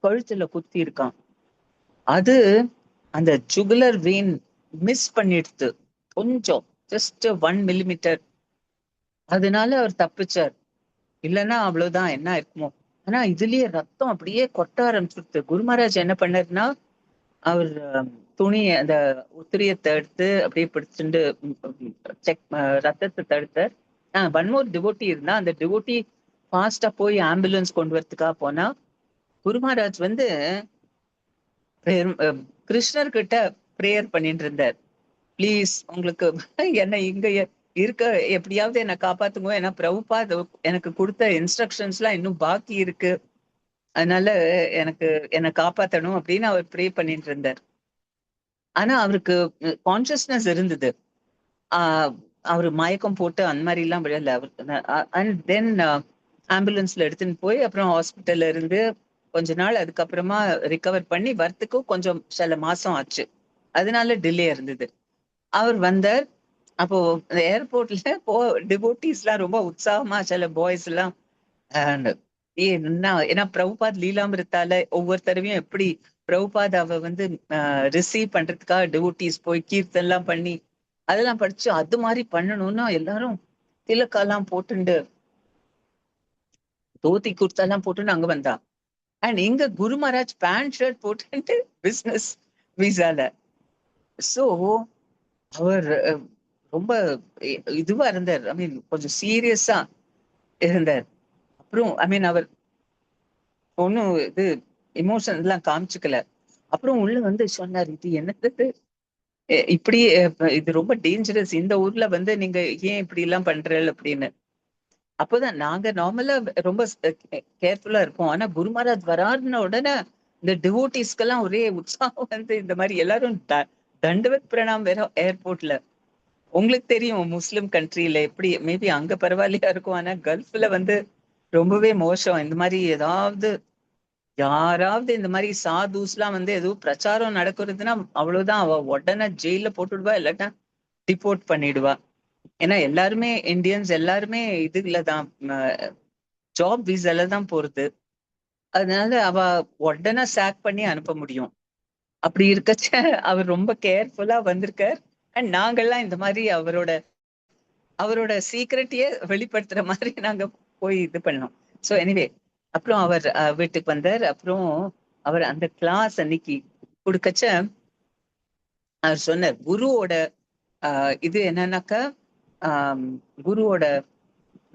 கழுத்துல குத்தி இருக்கான். அது அந்த ஜுகுலர் வெயின் மிஸ் பண்ணிடுத்து கொஞ்சம், ஜஸ்ட் 1 மில்லிமீட்டர். அதனால அவர் தப்பிச்சார். இல்லைன்னா அவ்வளவுதான், என்ன இருக்குமோ. ஆனா இதுலயே ரத்தம் அப்படியே கொட்ட ஆரம்பிச்சுடுது. குரு மகாராஜ் என்ன பண்ணாருன்னா, அவர் துணி அந்த உத்திரியத்தை எடுத்து அப்படியே பிடிச்சிட்டு செக் ரத்தத்தை தடுத்தார். ஒன் மோர் டிவோட்டி இருந்தா, அந்த டிவோட்டி ஃபாஸ்டா போய் ஆம்புலன்ஸ் கொண்டு வரதுக்காக போனா, குரு மகாராஜ் வந்து கிருஷ்ணர் கிட்ட பிரேயர் பண்ணிட்டு இருந்தார். ப்ளீஸ் உங்களுக்கு என்ன இங்க இருக்க எப்படியாவது என்ன காப்பாத்துங்க, ஏன்னா பிரபுபாத் எனக்கு கொடுத்த இன்ஸ்ட்ரக்ஷன்ஸ் எல்லாம் இன்னும் பாக்கி இருக்கு, அதனால எனக்கு என்னை காப்பாத்தணும் அப்படின்னு அவர் ப்ரே பண்ணிட்டு இருந்தார். ஆனா அவருக்கு கான்சியஸ்னஸ் இருந்தது. அவர் மயக்கம் போட்டு அந்த மாதிரி எல்லாம் விழல. அண்ட் தென் ஆம்புலன்ஸ்ல எடுத்துன்னு போய் அப்புறம் ஹாஸ்பிட்டல்ல இருந்து கொஞ்ச நாள் அதுக்கப்புறமா ரிகவர் பண்ணி வரத்துக்கும் கொஞ்சம் சில மாசம் ஆச்சு. அதனால டிலே இருந்தது. அவர் வந்தார். அப்போ ஏர்போர்ட்ல டிவோட்டிஸ் எல்லாம் ரொம்ப உற்சாகமா, சில பாய்ஸ் எல்லாம் ஏன்னா பிரபுபாத் லீலாமிருத்தால ஒவ்வொரு தடவையும் எப்படி பிரபுபாத் அவ வந்து ரிசீவ் பண்றதுக்காக டிவோட்டிஸ் போய் கீர்த்தன் எல்லாம் பண்ணி அதெல்லாம் படிச்சு அது மாதிரி பண்ணணும்னா எல்லாரும் திலக்கெல்லாம் போட்டுண்டு தோத்தி குர்த்தெல்லாம் போட்டுன்னு அங்க வந்தா. அண்ட் இங்க குரு மகாராஜ் பேண்ட் ஷர்ட் போட்டு பிசினஸ் விசால. சோ அவர் ரொம்ப இதுவா இருந்தார். ஐ மீன் கொஞ்சம் சீரியஸா இருந்தார். அப்புறம் ஐ மீன் அவர் ஒன்னும் இது எமோஷன் எல்லாம் காமிச்சுக்கல. அப்புறம் உள்ள வந்து சொன்னார், இது என்னது இப்படி, இது ரொம்ப டேஞ்சரஸ், இந்த ஊர்ல வந்து நீங்க ஏன் இப்படி எல்லாம் பண்றீங்க அப்படின்னு. அப்போதான் நாங்க நார்மலா ரொம்ப கேர்ஃபுல்லா இருப்போம். ஆனா குரு மகாராஜ் வராருன உடனே இந்த டிவோட்டிஸ்க்கெல்லாம் ஒரே உற்சாகம் வந்து இந்த மாதிரி எல்லாரும் தண்டவத் பிரணாம் வேற ஏர்போர்ட்ல. உங்களுக்கு தெரியும் முஸ்லிம் கண்ட்ரில எப்படி, மேபி அங்க பரவாயில்லையா இருக்கும், ஆனா கல்ஃப்ல வந்து ரொம்பவே மோசம். இந்த மாதிரி ஏதாவது யாராவது இந்த மாதிரி சாதுஸ் எல்லாம் வந்து எதுவும் பிரச்சாரம் நடக்கிறதுன்னா அவ்வளவுதான், அவ உடனே ஜெயில போட்டுடுவா, இல்லாட்டா டிபோர்ட் பண்ணிடுவா. ஏன்னா எல்லாருமே இந்தியன்ஸ் எல்லாருமே இதுலதான் ஜாப் விசால தான் போறது. அதனால அவ உடனே சாக் பண்ணி அனுப்ப முடியும். அப்படி இருக்கச்ச அவர் ரொம்ப கேர்ஃபுல்லா வந்திருக்கார். அண்ட் நாங்கெல்லாம் இந்த மாதிரி அவரோட சீக்ரெட்டையே வெளிப்படுத்துற மாதிரி நாங்க போய் இது பண்ணோம். சோ எனிவே அப்புறம் அவர் வீட்டுக்கு வந்தார். அப்புறம் அவர் அந்த கிளாஸ் அன்னைக்கு கொடுக்கச்ச அவர் சொன்னார், குருவோட இது என்னன்னாக்கா குருவோட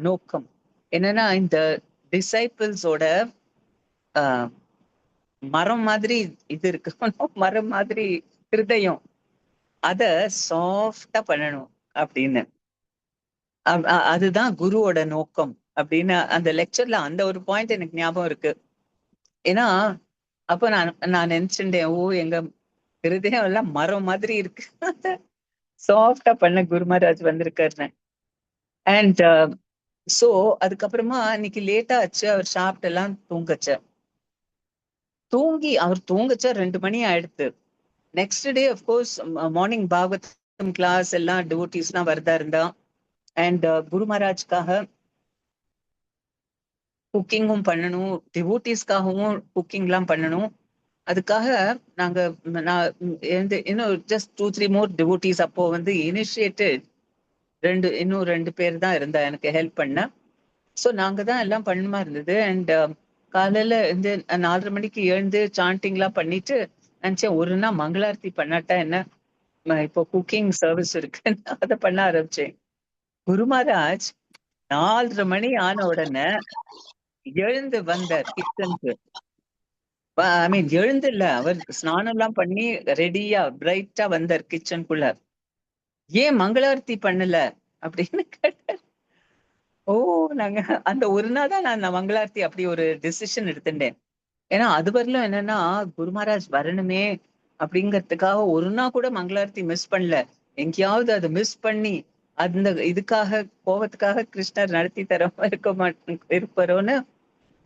நோக்கம் என்னன்னா, இந்த டிசைபிள்ஸோட மரம் மாதிரி இது இருக்கு, மரம் மாதிரி ஹிருதயம், அத சாஃப்டா பண்ணணும் அப்படின்னு. அதுதான் குருவோட நோக்கம் அப்படின்னு அந்த லெக்சர்ல அந்த ஒரு பாயிண்ட் எனக்கு ஞாபகம் இருக்கு. ஏன்னா அப்ப நான் நினைச்சுட்டேன், ஓ எங்க ஹிருதயம் எல்லாம் மரம் மாதிரி இருக்கு, சாஃப்டா பண்ண குரு மகாராஜ் வந்திருக்காருன்னு. அண்ட் சோ அதுக்கப்புறமா இன்னைக்கு லேட்டா ஆச்சு. அவர் சாப்பிட்டு எல்லாம் தூங்கச்ச. அவர் தூங்கச்ச 2 மணி ஆயிடுத்து. Next day of course morning Bhagavatam class எல்லாம் டிவோட்டிஸ் எல்லாம் வரதா இருந்தா. அண்ட் குரு மகாராஜ்காக குக்கிங்கும் பண்ணணும், டிவோட்டிஸ்க்காகவும் குக்கிங் எல்லாம் பண்ணணும். அதுக்காக நான் இன்னும் ஜஸ்ட் 2-3 மோர் டிவோட்டிஸ் அப்போ வந்து இனிஷியேட்டட் இன்னும் 2 பேர் தான் இருந்தா எனக்கு ஹெல்ப் பண்ண. சோ நாங்க தான் எல்லாம் பண்ணுமா இருந்தது. அண்ட் காலையில இந்த 4:30 மணிக்கு எழுந்து சாண்டிங் எல்லாம் பண்ணிட்டு நினைச்சேன், ஒரு நாள் மங்களாரத்தி பண்ணாட்டா என்ன, இப்போ குக்கிங் சர்வீஸ் இருக்கு, அதை பண்ண ஆரம்பிச்சேன். குரு மகாராஜ் 4:30 மணி ஆன உடனே எழுந்து வந்தார் கிச்சனுக்கு. ஐ மீன் எழுந்து இல்ல, அவர் ஸ்நானம் எல்லாம் பண்ணி ரெடியா பிரைட்டா வந்தார் கிச்சனுக்குள்ள. ஏன் மங்களாரத்தி பண்ணல அப்படின்னு கேட்டார். ஓ நாங்க அந்த ஒரு நாள் தான் நான் மங்களாரத்தி அப்படி ஒரு டிசிஷன் எடுத்துட்டேன். ஏன்னா அது வரலும் என்னன்னா குரு மகாராஜ் வரணுமே அப்படிங்கறதுக்காக ஒரு நாள் கூட மங்களாரத்தி மிஸ் பண்ணல. எங்கேயாவது அதை மிஸ் பண்ணி அந்த இதுக்காக கோபத்துக்காக கிருஷ்ணர் நடத்தி தராம இருப்பாரோன்னு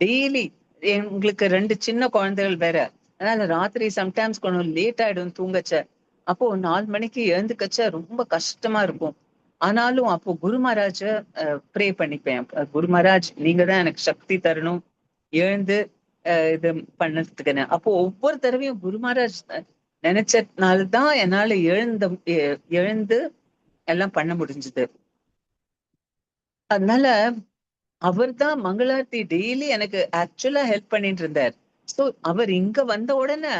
டெய்லி. எங்களுக்கு 2 சின்ன குழந்தைகள் வேற, அதனால ராத்திரி சம்டைம்ஸ் கொஞ்சம் லேட் ஆயிடும் தூங்கச்ச. அப்போ 4 மணிக்கு எழுந்துக்கச்ச ரொம்ப கஷ்டமா இருக்கும். ஆனாலும் அப்போ குரு மகாராஜ ப்ரே பண்ணிப்பேன். குரு மகாராஜ் நீங்க தான் எனக்கு சக்தி தரணும் எழுந்து இது பண்ணதுக்குன்னு. அப்போ ஒவ்வொரு தடவையும் குரு மகாராஜ் நினைச்சதுனால்தான் என்னால எழுந்து எல்லாம் பண்ண முடிஞ்சது. அதனால அவர் தான் மங்களார்த்தி டெய்லி எனக்கு ஆக்சுவலா ஹெல்ப் பண்ணிட்டு இருந்தார். சோ அவர் இங்க வந்த உடனே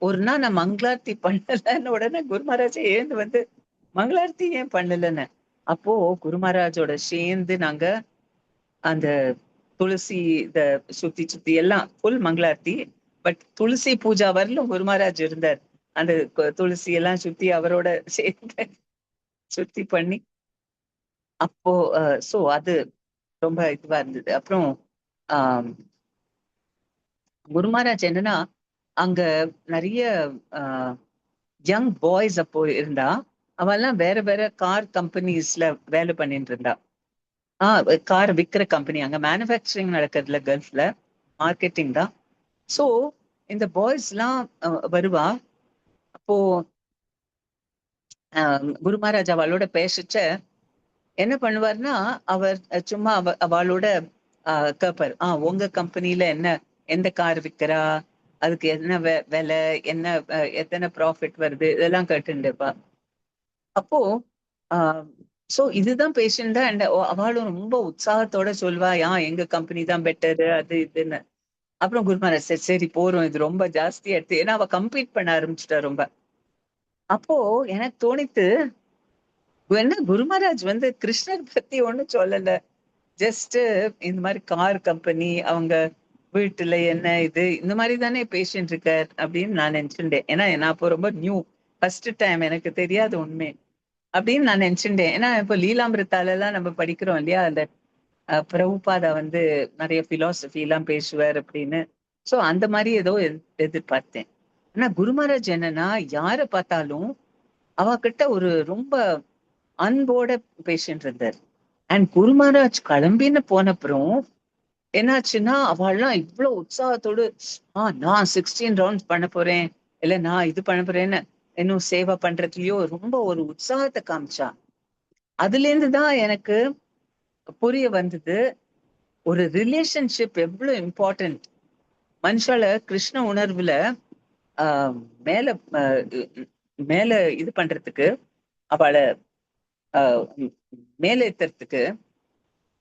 ஒரு நாள் நான் மங்களார்த்தி பண்ணலன்னு உடனே குரு மகாராஜே எழுந்து வந்து மங்களார்த்தி ஏன் பண்ணலன்னு. அப்போ குரு மகாராஜோட சேர்ந்து நாங்க அந்த துளசி இத சுத்தி எல்லாம் ஃபுல் மங்களார்த்தி. பட் துளசி பூஜா வரலும் குரு மகாராஜ் இருந்தார். அந்த துளசி எல்லாம் சுத்தி அவரோட சேர்ந்து சுத்தி பண்ணி அப்போ சோ அது ரொம்ப இதுவா இருந்தது. அப்புறம் ஆஹ் குரு மகாராஜ் என்னன்னா அங்க நிறைய யங் பாய்ஸ் அப்போ இருந்தா அவெல்லாம் வேற வேற கார் கம்பெனிஸ்ல வேலை பண்ணிட்டு இருந்தா. கார் விற்கிற கம்பெனி அங்க மேனுஃபேக்சரிங் நடக்கிறதுல கல்ஃப்ல மார்க்கெட்டிங் தான். சோ இந்த பாய்ஸ் எல்லாம் வருவா. அப்போ குரு மகாராஜ் அவளோட பேசிச்ச என்ன பண்ணுவார்னா அவர் சும்மா அவளோட கேப்பார், உங்க கம்பெனில எந்த கார் விற்கிறா, அதுக்கு என்ன விலை, என்ன எத்தனை ப்ராஃபிட் வருது, இதெல்லாம் கேட்டுருப்பா. அப்போ சோ இதுதான் பேஷண்டா. அண்ட் அவளும் ரொம்ப உற்சாகத்தோட சொல்வா, எங்க கம்பெனி தான் பெட்டரு அது இதுன்னு. அப்புறம் குரு மகாராஜ் சரி போறோம், இது ரொம்ப ஜாஸ்தியா எடுத்து, ஏன்னா அவ கம்பீட் பண்ண ஆரம்பிச்சுட்டா ரொம்ப. அப்போ எனக்கு தோணித்து என்ன குரு மகாராஜ் வந்து கிருஷ்ணர் பத்தி ஒண்ணும் சொல்லல, ஜஸ்ட் இந்த மாதிரி கார் கம்பெனி அவங்க வீட்டுல என்ன இது இந்த மாதிரி தானே பேஷண்ட் இருக்கார் அப்படின்னு நான் நினைச்சுட்டேன். ஏன்னா நான் அப்போ ரொம்ப நியூ, ஃபர்ஸ்ட் டைம், எனக்கு தெரியாது உண்மை அப்படின்னு நான் நினைச்சுட்டேன். ஏன்னா இப்போ லீலாமிருத்தால எல்லாம் நம்ம படிக்கிறோம் இல்லையா, அந்த பிரபுபாதா வந்து நிறைய பிலாசபி எல்லாம் பேசுவார் அப்படின்னு. சோ அந்த மாதிரி ஏதோ எதிர்பார்த்தேன். ஆனா குரு மகாராஜ் என்னன்னா யார பார்த்தாலும் அவகிட்ட ஒரு ரொம்ப அன்போட பேஷண்ட் இருந்தார். அண்ட் குரு மகாராஜ் கிளம்பின்னு போனப்புறம் என்னாச்சுன்னா அவள்லாம் இவ்வளவு உற்சாகத்தோடு நான் 16 ரவுண்ட்ஸ் பண்ண போறேன், இல்ல நான் இது பண்ண போறேன்னு இன்னும் சேவை பண்றதுலயோ ரொம்ப ஒரு உற்சாகத்தை காமிச்சா. அதுல இருந்துதான் எனக்கு புரிய வந்தது ஒரு ரிலேஷன்ஷிப் எவ்வளவு இம்பார்ட்டன்ட். மனுஷால கிருஷ்ண உணர்வுல மேல மேல இது பண்றதுக்கு, அவளை மேலேத்துறதுக்கு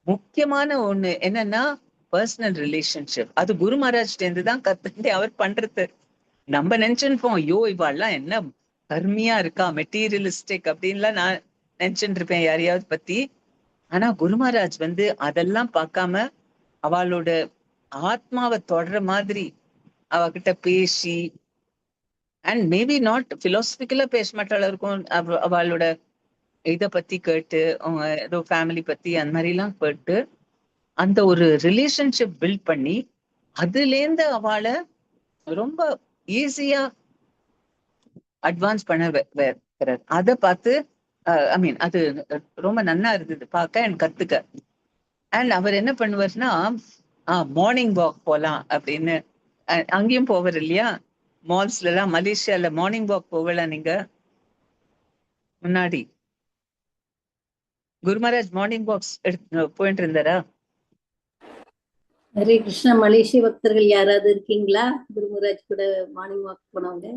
முக்கியமான ஒண்ணு என்னன்னா பர்சனல் ரிலேஷன்ஷிப். அது குரு மகாராஜ்ல இருந்து தான் கத்துட்டு அவர் பண்றது. நம்ம நினைச்சுருப்போம், ஐயோ இவாள்லாம் என்ன கர்மியா இருக்கா, மெட்டீரியலிஸ்டிக் அப்படின்லாம் நான் நினைச்சுட்டு இருப்பேன் யாரையாவது பத்தி. ஆனா குரு மகாராஜ் வந்து அதெல்லாம் பார்க்காம அவளோட ஆத்மாவை தொடர மாதிரி அவகிட்ட பேசி, அண்ட் மேபி நாட் பிலாசபிக்கலா பேச மாட்டாளா இருக்கும், அவளோட இத பத்தி கேட்டு அவங்க ஏதோ ஃபேமிலி பத்தி அந்த மாதிரி எல்லாம் கேட்டு அந்த ஒரு ரிலேஷன்ஷிப் பில்ட் பண்ணி அதுல இருந்து அவளை ரொம்ப ஈஸியா அட்வான்ஸ் பண்ண வைக்கிறார். அதை பார்த்து ஐ மீன் அது ரொம்ப நன்னா இருந்தது பார்க்க அண்ட் கத்துக்க. அண்ட் அவர் என்ன பண்ணுவார்னா மார்னிங் வாக் போலாம் அப்படின்னு. அங்கேயும் போவார் இல்லையா, மால்ஸ்ல எல்லாம் மலேசியால மார்னிங் வாக் போகலாம். நீங்க முன்னாடி குரு மகாராஜ் மார்னிங் வாக்ஸ் போயிட்டு இருந்தாரா? ஹரே கிருஷ்ணா. மலேசிய பக்தர்கள் யாராவது இருக்கீங்களா குருமராஜ் கூட மார்னிங் வாக் போனவங்க?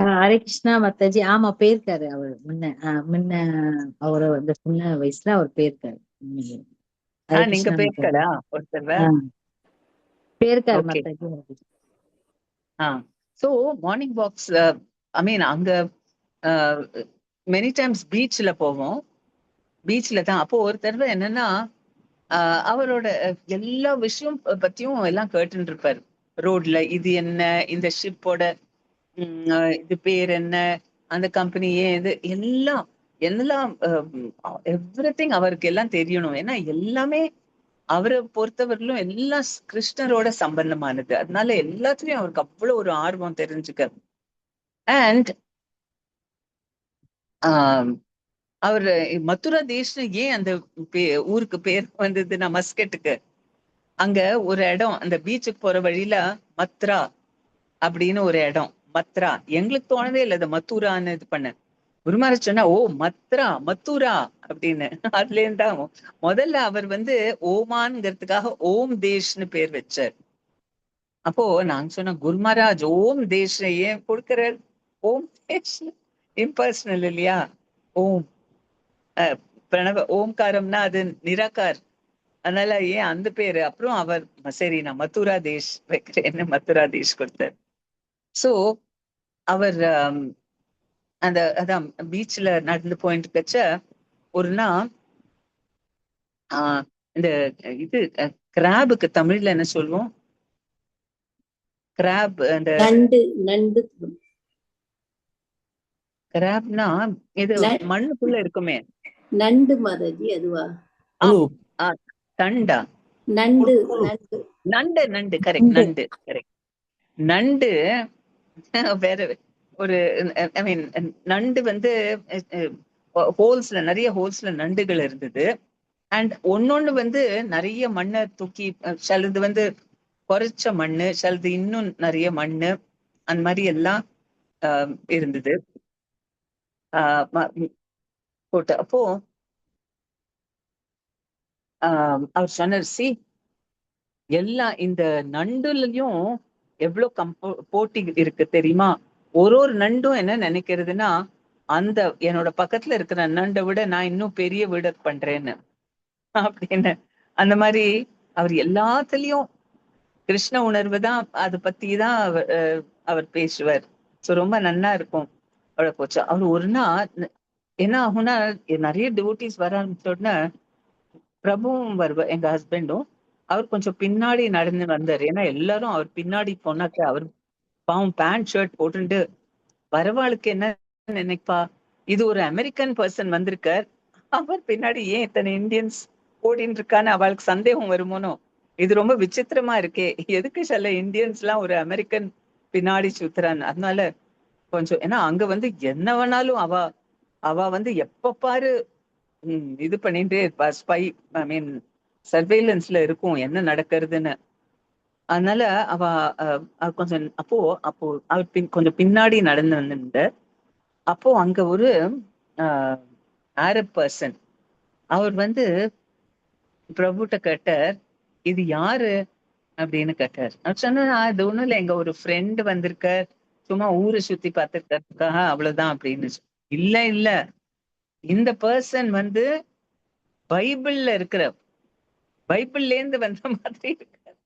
ஹரே கிருஷ்ணா மாதாஜி. ஆமா போயிருக்காரு அவர் முன்ன அவரு அந்த சின்ன வயசுல அவர் போயிருக்காரு. ஹரே நீங்க கிருஷ்ணா போயிருக்கா ஒருத்தர்? போயிருக்காரு Okay. Mataji. So morning walks I mean அங்க மெனி டைம்ஸ் பீச்ல போவோம். பீச்ல தான் அப்போ ஒரு தடவை என்னன்னா அவரோட எல்லா விஷயம் பத்தியும் எல்லாம் கேட்டுட்டு இருப்பாரு ரோட்ல. இது என்ன, இந்த ஷிப்போட இது பேர் என்ன, அந்த கம்பெனி ஏன் இது, எல்லாம் எவ்ரிதிங் அவருக்கு எல்லாம் தெரியணும். ஏன்னா எல்லாமே அவரை பொறுத்தவரையிலும் எல்லாம் கிருஷ்ணரோட சம்பந்தமானது. அதனால எல்லாத்துலயும் அவருக்கு அவ்வளவு ஒரு ஆர்வம் தெரிஞ்சுக்க. அண்ட் அவர் மதுரா தேஷ்னு ஏன் அந்த ஊருக்கு பேர் வந்ததுன்னா மஸ்கெட்டுக்கு, அங்க ஒரு இடம் அந்த பீச்சுக்கு போற வழியில மத்ரா அப்படின்னு ஒரு இடம். மத்ரா எங்களுக்கு தோணவே இல்லை அது மத்துரான்னு இது பண்ண. குருமாரா சொன்னா ஓ மத்தூரா அப்படின்னு. அதுல இருந்தா முதல்ல அவர் வந்து ஓமான்ங்கிறதுக்காக ஓம் தேஷ்னு பேர் வச்சார். அப்போ நாங்க சொன்னோம் குருமராஜ் ஓம் தேஷ் ஏன் கொடுக்கிற, ஓம் தேஷ் இம்பர்சனல் இல்லையா, ஓம் பிரணவ ஓம்காரம்னா அது நிராகார், அதனால ஏன் அந்த பேரு. அப்புறம் அவர் சரி நான் மதுரா தேஷ் வைக்கிறேன்னு மதுரா தேஷ் கொடுத்தார். சோ அவர் அந்த அதான் பீச்ல நடந்து போயிட்டு இருக்கச்ச ஒரு நாள் இந்த இது கிராபுக்கு தமிழ்ல என்ன சொல்லுவோம், கிராப் அந்த நண்டு கிராப்னா இது மண்ணுக்குள்ள இருக்குமே நண்டு மாதாஜி, அதுவா? தண்டா நண்டு நண்டு நண்டு கரெக்ட், நண்டு கரெக்ட். நண்டு வேற ஒரு ஐ மீன் நண்டு வந்து ஹோல்ஸ்ல நிறைய ஹோல்ஸ்ல நண்டுகள் இருந்தது. அண்ட் ஒன்னொன்னு வந்து நிறைய மண்ணை தூக்கி, சிலது வந்து குறைச்ச மண்ணு, சிலது இன்னும் நிறைய மண்ணு, அந்த மாதிரி எல்லாம் இருந்தது போட்டு. அப்போ அவர் சொன்னார், சி எல்லாம் இந்த நண்டுலயும் எவ்வளவு போட்டி இருக்கு தெரியுமா, ஒரு நண்டும் என்ன நினைக்கிறதுனா அந்த என்னோட பக்கத்துல இருக்கிற நண்டை விட நான் இன்னும் பெரிய வீடு பண்றேன்னு அப்படின்னு. அந்த மாதிரி அவர் எல்லாத்துலயும் கிருஷ்ண உணர்வு தான், அதை பத்தி தான் அவர் பேசுவார். சோ ரொம்ப நன்னா இருக்கும். அவளை போச்சு. அவர் ஒரு நாள் என்ன ஆகும்னா நிறைய டிவோட்டிஸ் வர ஆரம்பிச்சோடனே பிரபுவும் வருவார், எங்க ஹஸ்பண்டும். அவர் கொஞ்சம் பின்னாடி நடந்து வந்தார். ஏன்னா எல்லாரும் அவர் பின்னாடி போனாக்க அவர் பாவம் பேண்ட் ஷர்ட் போட்டுட்டு வரவாளுக்கு என்ன நினைப்பா, இது ஒரு அமெரிக்கன் பர்சன் வந்திருக்கார், அவர் பின்னாடி ஏன் இத்தனை இந்தியன்ஸ் ஓடின்னு இருக்கான்னு அவளுக்கு சந்தேகம் வருமோனோ. இது ரொம்ப விசித்திரமா இருக்கே, எதுக்கு சில இந்தியன்ஸ் எல்லாம் ஒரு அமெரிக்கன் பின்னாடி சுத்துறான்னு. அதனால கொஞ்சம், ஏன்னா அங்க வந்து என்ன வேணாலும் அவ வந்து எப்ப பாரு இது பண்ணிட்டே இருப்பா, ஸ்பை ஐ மீன் சர்வேலன்ஸ்ல இருக்கும் என்ன நடக்கிறதுன்னு. அதனால அவ கொஞ்சம் அப்போ அவர் கொஞ்சம் பின்னாடி நடந்து வந்திருந்த. அப்போ அங்க ஒரு அரப் பர்சன் அவர் வந்து பிரபுட்ட கேட்டார், இது யாரு அப்படின்னு கேட்டார். அவர் சொன்னா இது ஒண்ணும் இல்ல, எங்க ஒரு ஃப்ரெண்டு வந்திருக்கார், சும்மா ஊரை சுத்தி பார்த்துருக்காருக்காக அவ்வளவுதான் அப்படின்னு. இல்ல இந்த பர்சன் வந்து பைபிள்ல இருக்கிற, பைபிள்ல இருந்து வந்த மாதிரி இருக்கார்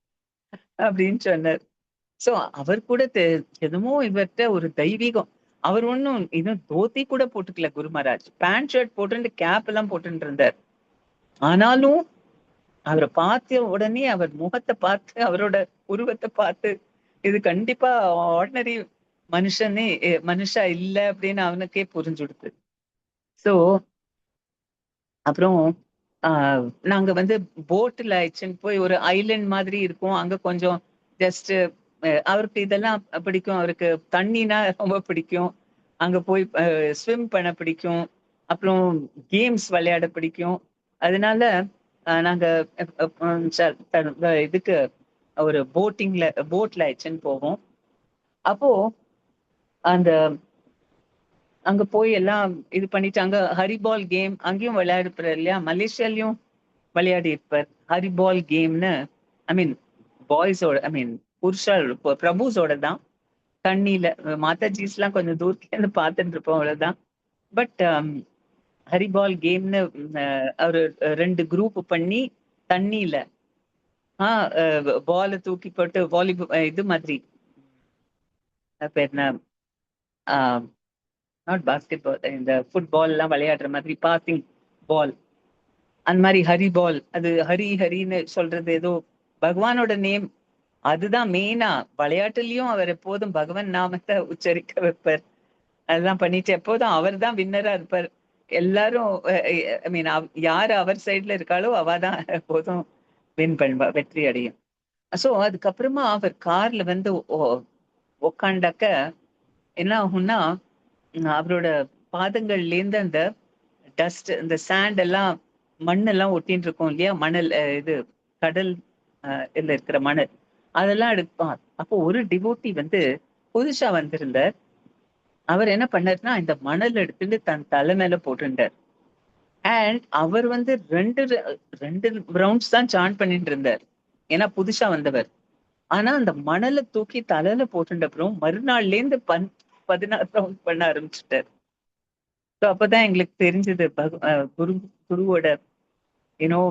அப்படின்னு சொன்னார். சோ அவர் கூட என்னமோ இவர்கிட்ட ஒரு தெய்வீகம். அவர் ஒன்னும் இன்னும் தோத்தி கூட போட்டுக்கல குருமராஜ், பேண்ட் ஷர்ட் போட்டு கேப் எல்லாம் போட்டு இருந்தார். ஆனாலும் அவரை பார்த்த உடனே அவர் முகத்தை பார்த்து அவரோட உருவத்தை பார்த்து இது கண்டிப்பா ஆர்டினரி மனுஷா இல்ல அப்படின்னு அவனுக்கே புரிஞ்சுடுது. சோ அப்புறம் நாங்க வந்து போட்ல ஆயிடுச்சுன்னு போய் ஒரு ஐலண்ட் மாதிரி இருக்கும், அங்க கொஞ்சம் ஜஸ்ட் அவருக்கு இதெல்லாம் பிடிக்கும், அவருக்கு தண்ணினா ரொம்ப பிடிக்கும், அங்க போய் ஸ்விம் பண்ண பிடிக்கும், அப்புறம் கேம்ஸ் விளையாட பிடிக்கும். அதனால நாங்க இதுக்கு ஒரு போட்ல ஆயிடுச்சுன்னு போவோம். அப்போ அந்த அங்க போய் எல்லாம் இது பண்ணிட்டு அங்க ஹரிபால் கேம் அங்கேயும் விளையாடுப்பார் இல்லையா, மலேசியாலையும் விளையாடி இருப்பார் ஹரிபால் கேம்னு. ஐ மீன் பாய்ஸோட, ஐ மீன் பிரபுஸோட தான். தண்ணியில மாதாஜிஸ் எல்லாம் கொஞ்சம் தூரத்துல இருந்து பார்த்துட்டு இருப்போம், அவ்வளவுதான். பட் ஹரிபால் கேம்னு ஒரு 2 குரூப் பண்ணி தண்ணியில பால தூக்கி போட்டு வாலிபால் இது மாதிரி பேர் என்ன, நாட் பாஸ்கெட் பால், இந்த ஃபுட்பால் எல்லாம் விளையாடுற மாதிரி பாசிங் பால், அந்த மாதிரி ஹரி பால். அது ஹரின்னு சொல்றது ஏதோ பகவானோட நேம், அதுதான் மெயினா. விளையாட்டுலயும் அவர் எப்போதும் பகவான் நாமத்தை உச்சரிக்க வைப்பார். அதெல்லாம் பண்ணிட்டு எப்போதும் அவர் தான் வின்னரா இருப்பார். எல்லாரும் ஐ மீன் யாரு அவர் சைட்ல இருக்காளோ அவதான் எப்போதும் வின் பண்ணுவா, வெற்றி அடையும். சோ அதுக்கப்புறமா அவர் கார்ல வந்து உக்காண்டாக்க என்ன ஆகும்னா அவரோட பாதங்கள்ல இருந்து அந்த டஸ்ட், இந்த சாண்ட் எல்லாம் மண்ணெல்லாம் ஒட்டின்னு இருக்கும் இல்லையா, மணல் இது கடல் இதுல இருக்கிற மணல் அதெல்லாம் எடுப்பான். அப்போ ஒரு டிவோட்டி வந்து புதுசா வந்திருந்தார். அவர் என்ன பண்ணாருன்னா இந்த மணல் எடுத்துட்டு தன் தலை மேல போட்டுட்டார். அண்ட் அவர் வந்து ரெண்டு ரவுண்ட்ஸ் தான் சான் பண்ணிட்டு இருந்தார், ஏன்னா புதுசா வந்தவர். ஆனா அந்த மணலை தூக்கி தலையில போட்டுட்ட அப்புறம் மறுநாள்ல இருந்து 16 ரவுண்ட் பண்ண ஆரம்பிச்சுட்டார். ஸோ அப்பதான் எங்களுக்கு தெரிஞ்சது குருவோட யூனோ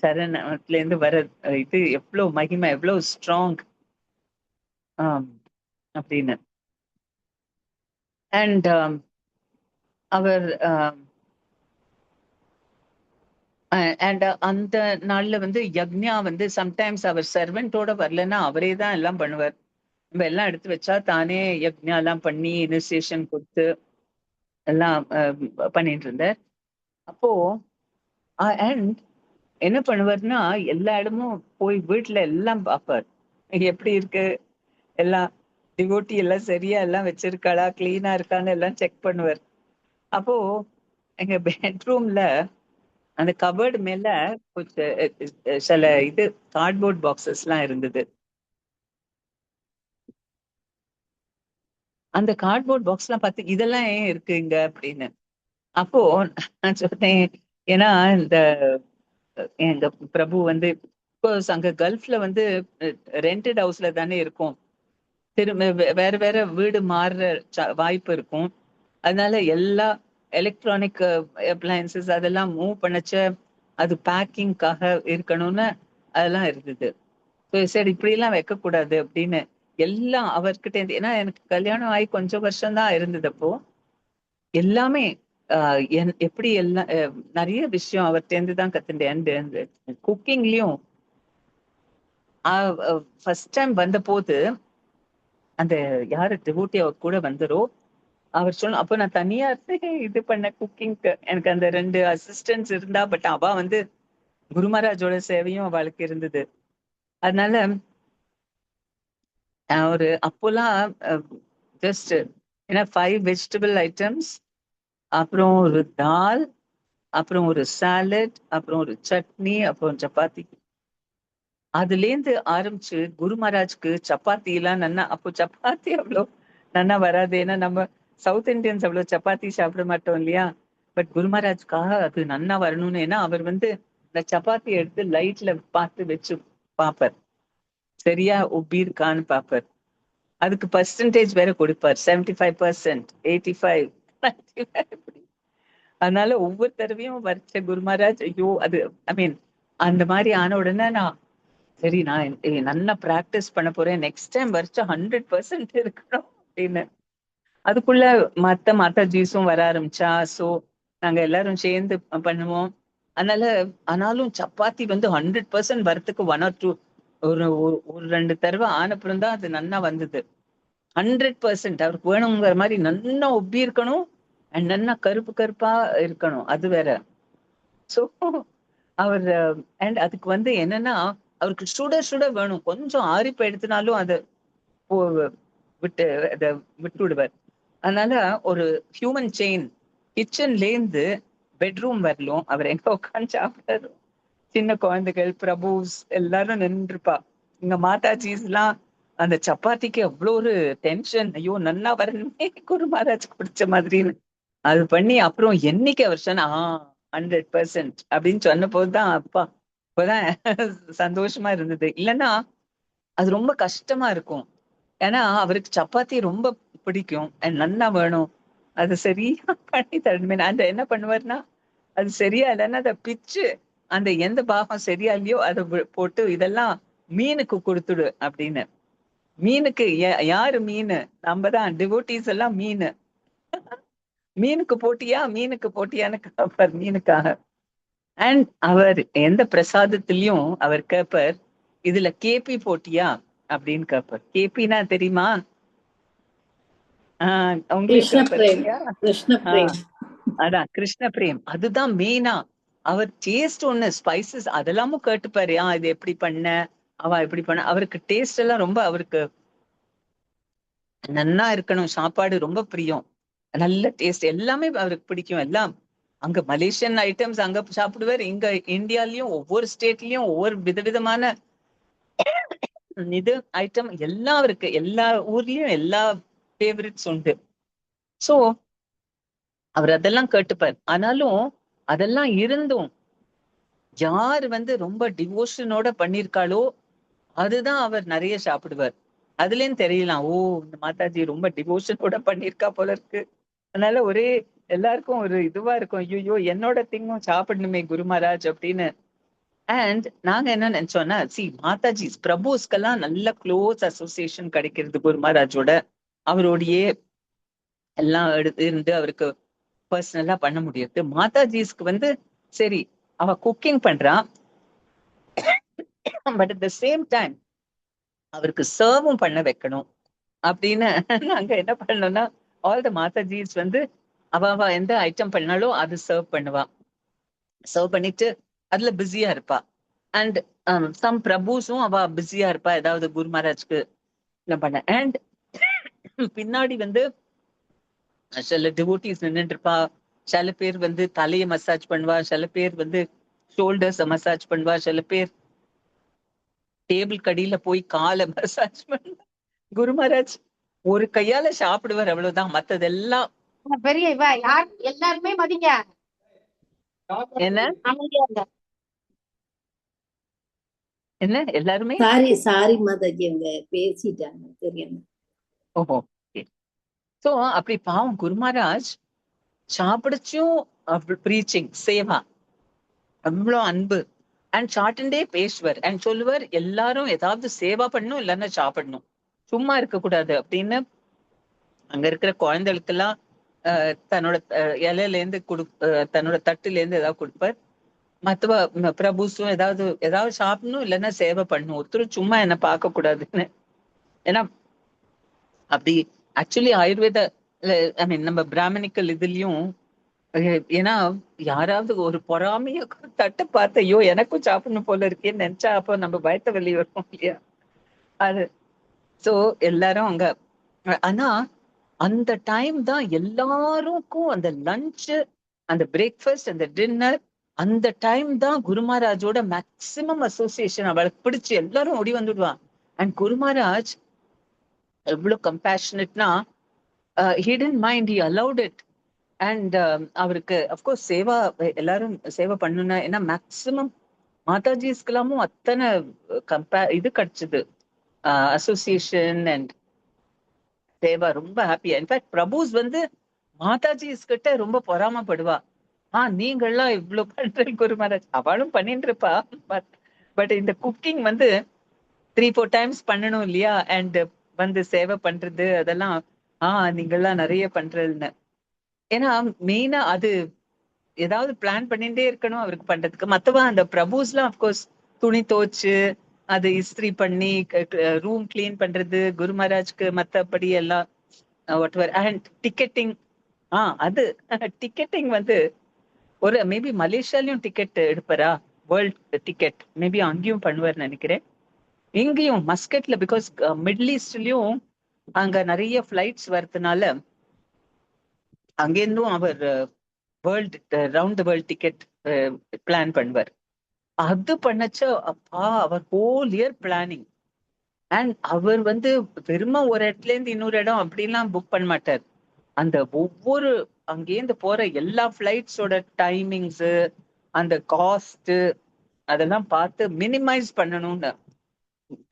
சரணத்துல இருந்து வர இது எவ்வளவு மகிமை, எவ்வளவு ஸ்ட்ராங் அப்படின்னு. அண்ட் அவர் அண்ட் அந்த நாள்ல வந்து யக்ஞா வந்து சம்டைம்ஸ் அவர் சர்வெண்டோட வரலன்னா அவரே தான் எல்லாம் பண்ணுவார். நம்ம எல்லாம் எடுத்து வச்சா தானே யக்ஞா எல்லாம் பண்ணி இனிஷியேஷன் கொடுத்து எல்லாம் பண்ணிட்டு இருந்தார். அப்போ அண்ட் என்ன பண்ணுவார்னா எல்லா இடமும் போய் வீட்டுல எல்லாம் பார்ப்பார், எப்படி இருக்கு எல்லாம் டிவோட்டி எல்லாம் சரியா எல்லாம் வச்சிருக்காளா, கிளீனா இருக்கான்னு எல்லாம் செக் பண்ணுவார். அப்போ எங்க பெட்ரூம்ல அந்த கபர்டு மேல கொஞ்சம் சில இது கார்ட்போர்ட் பாக்ஸஸ் எல்லாம் இருந்தது. அந்த கார்ட்போர்ட் பாக்ஸ் எல்லாம் பார்த்து இதெல்லாம் ஏன் இருக்கு இங்க அப்படின்னு. அப்போ நான் சொன்னேன், ஏன்னா இந்த எங்க பிரபு வந்து அங்க கல்ஃப்ல வந்து ரெண்டட் ஹவுஸ்ல தானே இருக்கும், திரும்ப வேற வேற வீடு மாறுற வாய்ப்பு இருக்கும். அதனால எல்லா எலக்ட்ரானிக் அப்ளையன்சஸ் அதெல்லாம் மூவ் பண்ணச்ச அது பேக்கிங்காக இருக்கணும்னு அதெல்லாம் இருந்தது. சரி இப்படி எல்லாம் வைக்கக்கூடாது அப்படின்னு எல்லாம் அவர்கிட்ட இருந்து, ஏன்னா எனக்கு கல்யாணம் ஆகி கொஞ்சம் வருஷம் தான் இருந்தது. அப்போ எல்லாமே எப்படி எல்லாம் நிறைய விஷயம் அவர்கிட்ட இருந்து தான் கத்துட்டேன். குக்கிங்லயும் ஃபர்ஸ்ட் டைம் வந்த போது அந்த யாரு டிவோட்டி அவர் கூட வந்தரோ அவர் சொல்ல, அப்போ நான் தனியா இருந்து இது பண்ண குக்கிங்க்கு எனக்கு அந்த 2 அசிஸ்டன்ட்ஸ் இருந்தா, பட் அவ வந்து குரு மகாராஜோட சேவையும் அவளுக்கு இருந்தது. அதனால ஒரு அப்போலாம் ஜஸ்ட் ஏன்னா 5 வெஜிடபிள் ஐட்டம்ஸ், அப்புறம் ஒரு தால், அப்புறம் ஒரு சாலட், அப்புறம் ஒரு சட்னி, அப்புறம் சப்பாத்தி. அதுல இருந்து ஆரம்பிச்சு குரு மகாராஜ்க்கு சப்பாத்தி எல்லாம் நன்னா, அப்போ சப்பாத்தி அவ்வளோ நன்னா வராது, ஏன்னா நம்ம சவுத் இண்டியன்ஸ் அவ்வளவு சப்பாத்தி சாப்பிட மாட்டோம் இல்லையா. பட் குரு மகாராஜ்க்காக அது நன்னா வரணும்னு, ஏன்னா அவர் வந்து இந்த சப்பாத்தி எடுத்து லைட்ல பார்த்து வச்சு பாப்பார், சரியா உப்பி இருக்கான்னு பாப்பார். அதுக்கு பர்சன்டேஜ் வேற கொடுப்பார், 75%, 85, 95. அதனால ஒவ்வொரு தடவையும் வரைச்ச குரு மகாராஜ், ஐயோ அது ஐ மீன் அந்த மாதிரி ஆன உடனே நான் சரி நான் நல்லா பிராக்டிஸ் பண்ண போறேன், நெக்ஸ்ட் டைம் வரைச்சா 100% இருக்கணும் அப்படின்னு. அதுக்குள்ள மத்த மாதாஜிஸும் வர ஆரம்பிச்சா, சோ நாங்க எல்லாரும் சேர்ந்து பண்ணுவோம். அதனால ஆனாலும் சப்பாத்தி வந்து 100% வரத்துக்கு 1 or 2 ஒரு 2 தடவை ஆனப்புறம் தான் அது நன்னா வந்தது. 100% அவருக்கு வேணுங்கிற மாதிரி நன்னா உப்பி இருக்கணும், அண்ட் நன்னா கருப்பு கருப்பா இருக்கணும், அது வேற. சோ அவர் அண்ட் அதுக்கு வந்து என்னன்னா அவருக்கு சுட வேணும், கொஞ்சம் ஆரிப்பு எடுத்தினாலும் அதை விட்டு அதை விட்டு விடுவார். அதனால ஒரு ஹியூமன் செயின், கிச்சன்ல இருந்து பெட்ரூம் வரலும் அவர் எங்க உட்காந்து சாப்பிட்டாரு. சின்ன குழந்தைகள், பிரபுஸ் எல்லாரும் நின்றுப்பா. இங்க மாதாஜிஸ் எல்லாம் அந்த சப்பாத்திக்கு அவ்வளோ ஒரு டென்ஷன், ஐயோ நன்னா வரணுமே குரு மகாராஜ் பிடிச்ச மாதிரின்னு அது பண்ணி அப்புறம் என்னைக்கு அவர் சொன்னா 100% அப்படின்னு சொன்ன போதுதான் அப்பா இப்பதான் சந்தோஷமா இருந்தது. இல்லைன்னா அது ரொம்ப கஷ்டமா இருக்கும், ஏன்னா அவருக்கு சப்பாத்தி ரொம்ப பிடிக்கும், நன்னா வேணும், அது சரியா பண்ணி தரணுமே. அந்த என்ன பண்ணுவாருன்னா அது சரியா இல்லைன்னா அதை பிச்சு அந்த எந்த பாகம் சரியா இல்லையோ அதை போட்டு இதெல்லாம் மீனுக்கு கொடுத்துடு அப்படின்னு. மீனுக்கு யாரு மீன், நம்ம தான் டிவோட்டீஸ் எல்லாம் மீன். மீனுக்கு போட்டியான்னு கேட்பார் மீனுக்காக. அண்ட் அவர் எந்த பிரசாதத்திலயும் அவர் கேட்பார், இதுல கேபி போட்டியா அப்படின்னு கேட்பார். கேபினா தெரியுமா? அதான் கிருஷ்ண பிரேம், அதுதான் மெயினா. அவர் டேஸ்ட் ஒண்ணு ஸ்பைசஸ் அதெல்லாமும் கேட்டுப்பாரு, இது எப்படி பண்ண, அவ எப்படி பண்ண. அவருக்கு டேஸ்ட் எல்லாம் ரொம்ப அவருக்கு நன்னா இருக்கணும், சாப்பாடு ரொம்ப பிரியம், நல்ல டேஸ்ட் எல்லாமே அவருக்கு பிடிக்கும். எல்லாம் அங்க மலேசியன் ஐட்டம்ஸ் அங்க சாப்பிடுவார், இங்க இந்தியாலயும் ஒவ்வொரு ஸ்டேட்லயும் ஒவ்வொரு விதவிதமான இது ஐட்டம் எல்லாம் இருக்கு, எல்லா ஊர்லயும் எல்லா ஃபேவரட்ஸ் உண்டு. சோ அவர் அதெல்லாம் கேட்டுப்பார். ஆனாலும் அதெல்லாம் இருந்தும் யார் ரொம்ப டிவோஷனோட பண்ணிருக்காளோ அதுதான் அவர் நிறைய சாப்பிடுவார். அதுலயும் தெரியலாம், ஓ இந்த மாதாஜி ரொம்ப டிவோஷனோட பண்ணிருக்கா போல இருக்கு. அதனால ஒரே எல்லாருக்கும் ஒரு இதுவா இருக்கும், ஐயோ என்னோட திங்கும் சாப்பிடணுமே குரு மகாராஜ் அப்படின்னு. அண்ட் நாங்க என்ன நினைச்சோம்னா, மாதாஜி பிரபுஸ்கெல்லாம் நல்ல க்ளோஸ் அசோசியேஷன் கிடைக்கிறது குரு மகாராஜோட. அவரோடையே எல்லாம் இருந்து அவருக்கு பர்சனலா பண்ண முடியாது. மாதாஜிஸ்க்கு சரி அவ குக்கிங் பண்றா, but at the same time அவருக்கு சர்வும் பண்ண வைக்கணும் அப்படின்னு நாங்க என்ன பண்ணோம்னா, ஆல் த மாதாஜிஸ் அவ எந்த ஐட்டம் பண்ணாலும் அது சர்வ் பண்ணுவா. சர்வ் பண்ணிட்டு அதுல பிஸியா இருப்பா. அண்ட் சம் பிரபுஸும் அவ பிஸியா இருப்பா ஏதாவது குரு மகாராஜ்க்கு என்ன பண்ண. அண்ட் பின்னாடி சில டிவோட்டிஸ் நின்றுட்டு இருப்பா. சில பேர் தலையை மசாஜ் பண்ணுவா, சில பேர் ஷோல்டர்ஸ் மசாஜ் பண்ணுவா, சில பேர் டேபிள் கடியில போய் காலை மசாஜ் பண்ணுவா. குரு மகாராஜ் ஒரு கையால சாப்பிடுவார், அவ்வளவுதான். மத்ததெல்லாம் பெரிய இவ யார் எல்லாருமே மதிங்க. என்ன அமைதியா இருங்க. என்ன எல்லாருமே சாரி மாதாஜி, அவங்க பேசிட்டாங்க தெரியாம. ஓஹோ. சோ அப்படி பாவம் குரு மகாராஜ் சாப்பிடுச்சும் ப்ரீச்சிங் சேவா அவ்வளோ அன்பு. அண்ட் சாட்டண்டே பேசுவார் அண்ட் சொல்லுவார், எல்லாரும் ஏதாவது சேவா பண்ணணும், இல்லைன்னா சாப்பிடணும், சும்மா இருக்க கூடாது அப்படின்னு. அங்க இருக்கிற குழந்தைகளுக்கெல்லாம் தன்னோட இலையில இருந்து தன்னோட தட்டுல இருந்து ஏதாவது கொடுப்பார். மத்தவ பிரபுஸும் ஏதாவது சாப்பிடணும், இல்லைன்னா சேவை பண்ணணும், ஒருத்தரும் சும்மா என்ன பார்க்க கூடாதுன்னு. ஏன்னா அப்படி ஆக்சுவலி ஆயுர்வேத ஐ மீன் நம்ம பிராமணிக்கல் இதுலயும் ஏன்னா யாராவது ஒரு பொறாமைய தட்டை பார்த்து ஐயோ எனக்கும் சாப்பிடணும் போல இருக்கேன்னு நினைச்சா அப்போ நம்ம பயத்த வெளியே வரும் இல்லையா அது. சோ எல்லாரும் அங்க, ஆனா அந்த டைம் தான் எல்லாருக்கும் அந்த லஞ்ச், அந்த பிரேக்ஃபாஸ்ட், அந்த டின்னர், அந்த டைம் தான் குரு மகாராஜோட மேக்சிமம் அசோசியேஷன். அவளுக்கு பிடிச்சு எல்லாரும் ஓடி வந்துடுவான். அண்ட் குரு மகாராஜ் எவ்வளவு கம்பேஷனட்னா, he didn't mind, he allowed it. And அவருக்கு அப்கோர்ஸ் சேவா எல்லாரும் சேவை பண்ணணும்னா, ஏன்னா மேக்சிமம் மாதாஜிஸ்க்கெல்லாமும் அத்தனை இது கிடைச்சது அசோசியேஷன் அண்ட் சேவா. ரொம்ப ஹாப்பியா. இன்ஃபேக்ட் பிரபுஸ் மாதாஜிஸ் கிட்ட ரொம்ப பொறாமப்படுவா. நீங்கள்லாம் இவ்வளவு பண்றீங்க குரு மகாராஜ். அவளும் பண்ணிட்டு இருப்பா. பட் இந்த குக்கிங் 3-4 டைம்ஸ் பண்ணணும் இல்லையா, அண்ட் சேவை பண்றது அதெல்லாம் நீங்கள்லாம் நிறைய பண்றதுன்னு. ஏன்னா மெயினா அது ஏதாவது பிளான் பண்ணிட்டே இருக்கணும் அவருக்கு பண்றதுக்கு. மத்தவா அந்த பிரபுஸ்லாம் அப்கோர்ஸ் துணி துவைச்சு அது இஸ்திரி பண்ணி ரூம் கிளீன் பண்றது குரு மகாராஜ்க்கு மத்தபடி எல்லாம் வாட்எவர். அண்ட் டிக்கெட்டிங், அது டிக்கெட்டிங் ஒரு மேபி மலேசியாலயும் டிக்கெட் எடுப்பாரா, வேர்ல்ட் டிக்கெட் மேபி அங்கேயும் பண்ணுவார் நினைக்கிறேன். இங்கேயும் மஸ்கட்ல, பிகாஸ் மிடில் ஈஸ்ட்லயும் அங்க நிறைய ஃபிளைட்ஸ் வரதுனால அங்கேருந்தும் அவர் world round the world ticket plan பண்ணுவார். அது பண்ணச்ச அப்பா அவர் ஹோல் இயர் பிளானிங். அண்ட் அவர் வெறுமா ஒரு இடத்துல இருந்து இன்னொரு இடம் அப்படிலாம் புக் பண்ண மாட்டார். அந்த ஒவ்வொரு அங்கேருந்து போற எல்லா பிளைட்ஸோட டைமிங்ஸ், அந்த காஸ்ட் அதெல்லாம் பார்த்து மினிமைஸ் பண்ணணும்னு,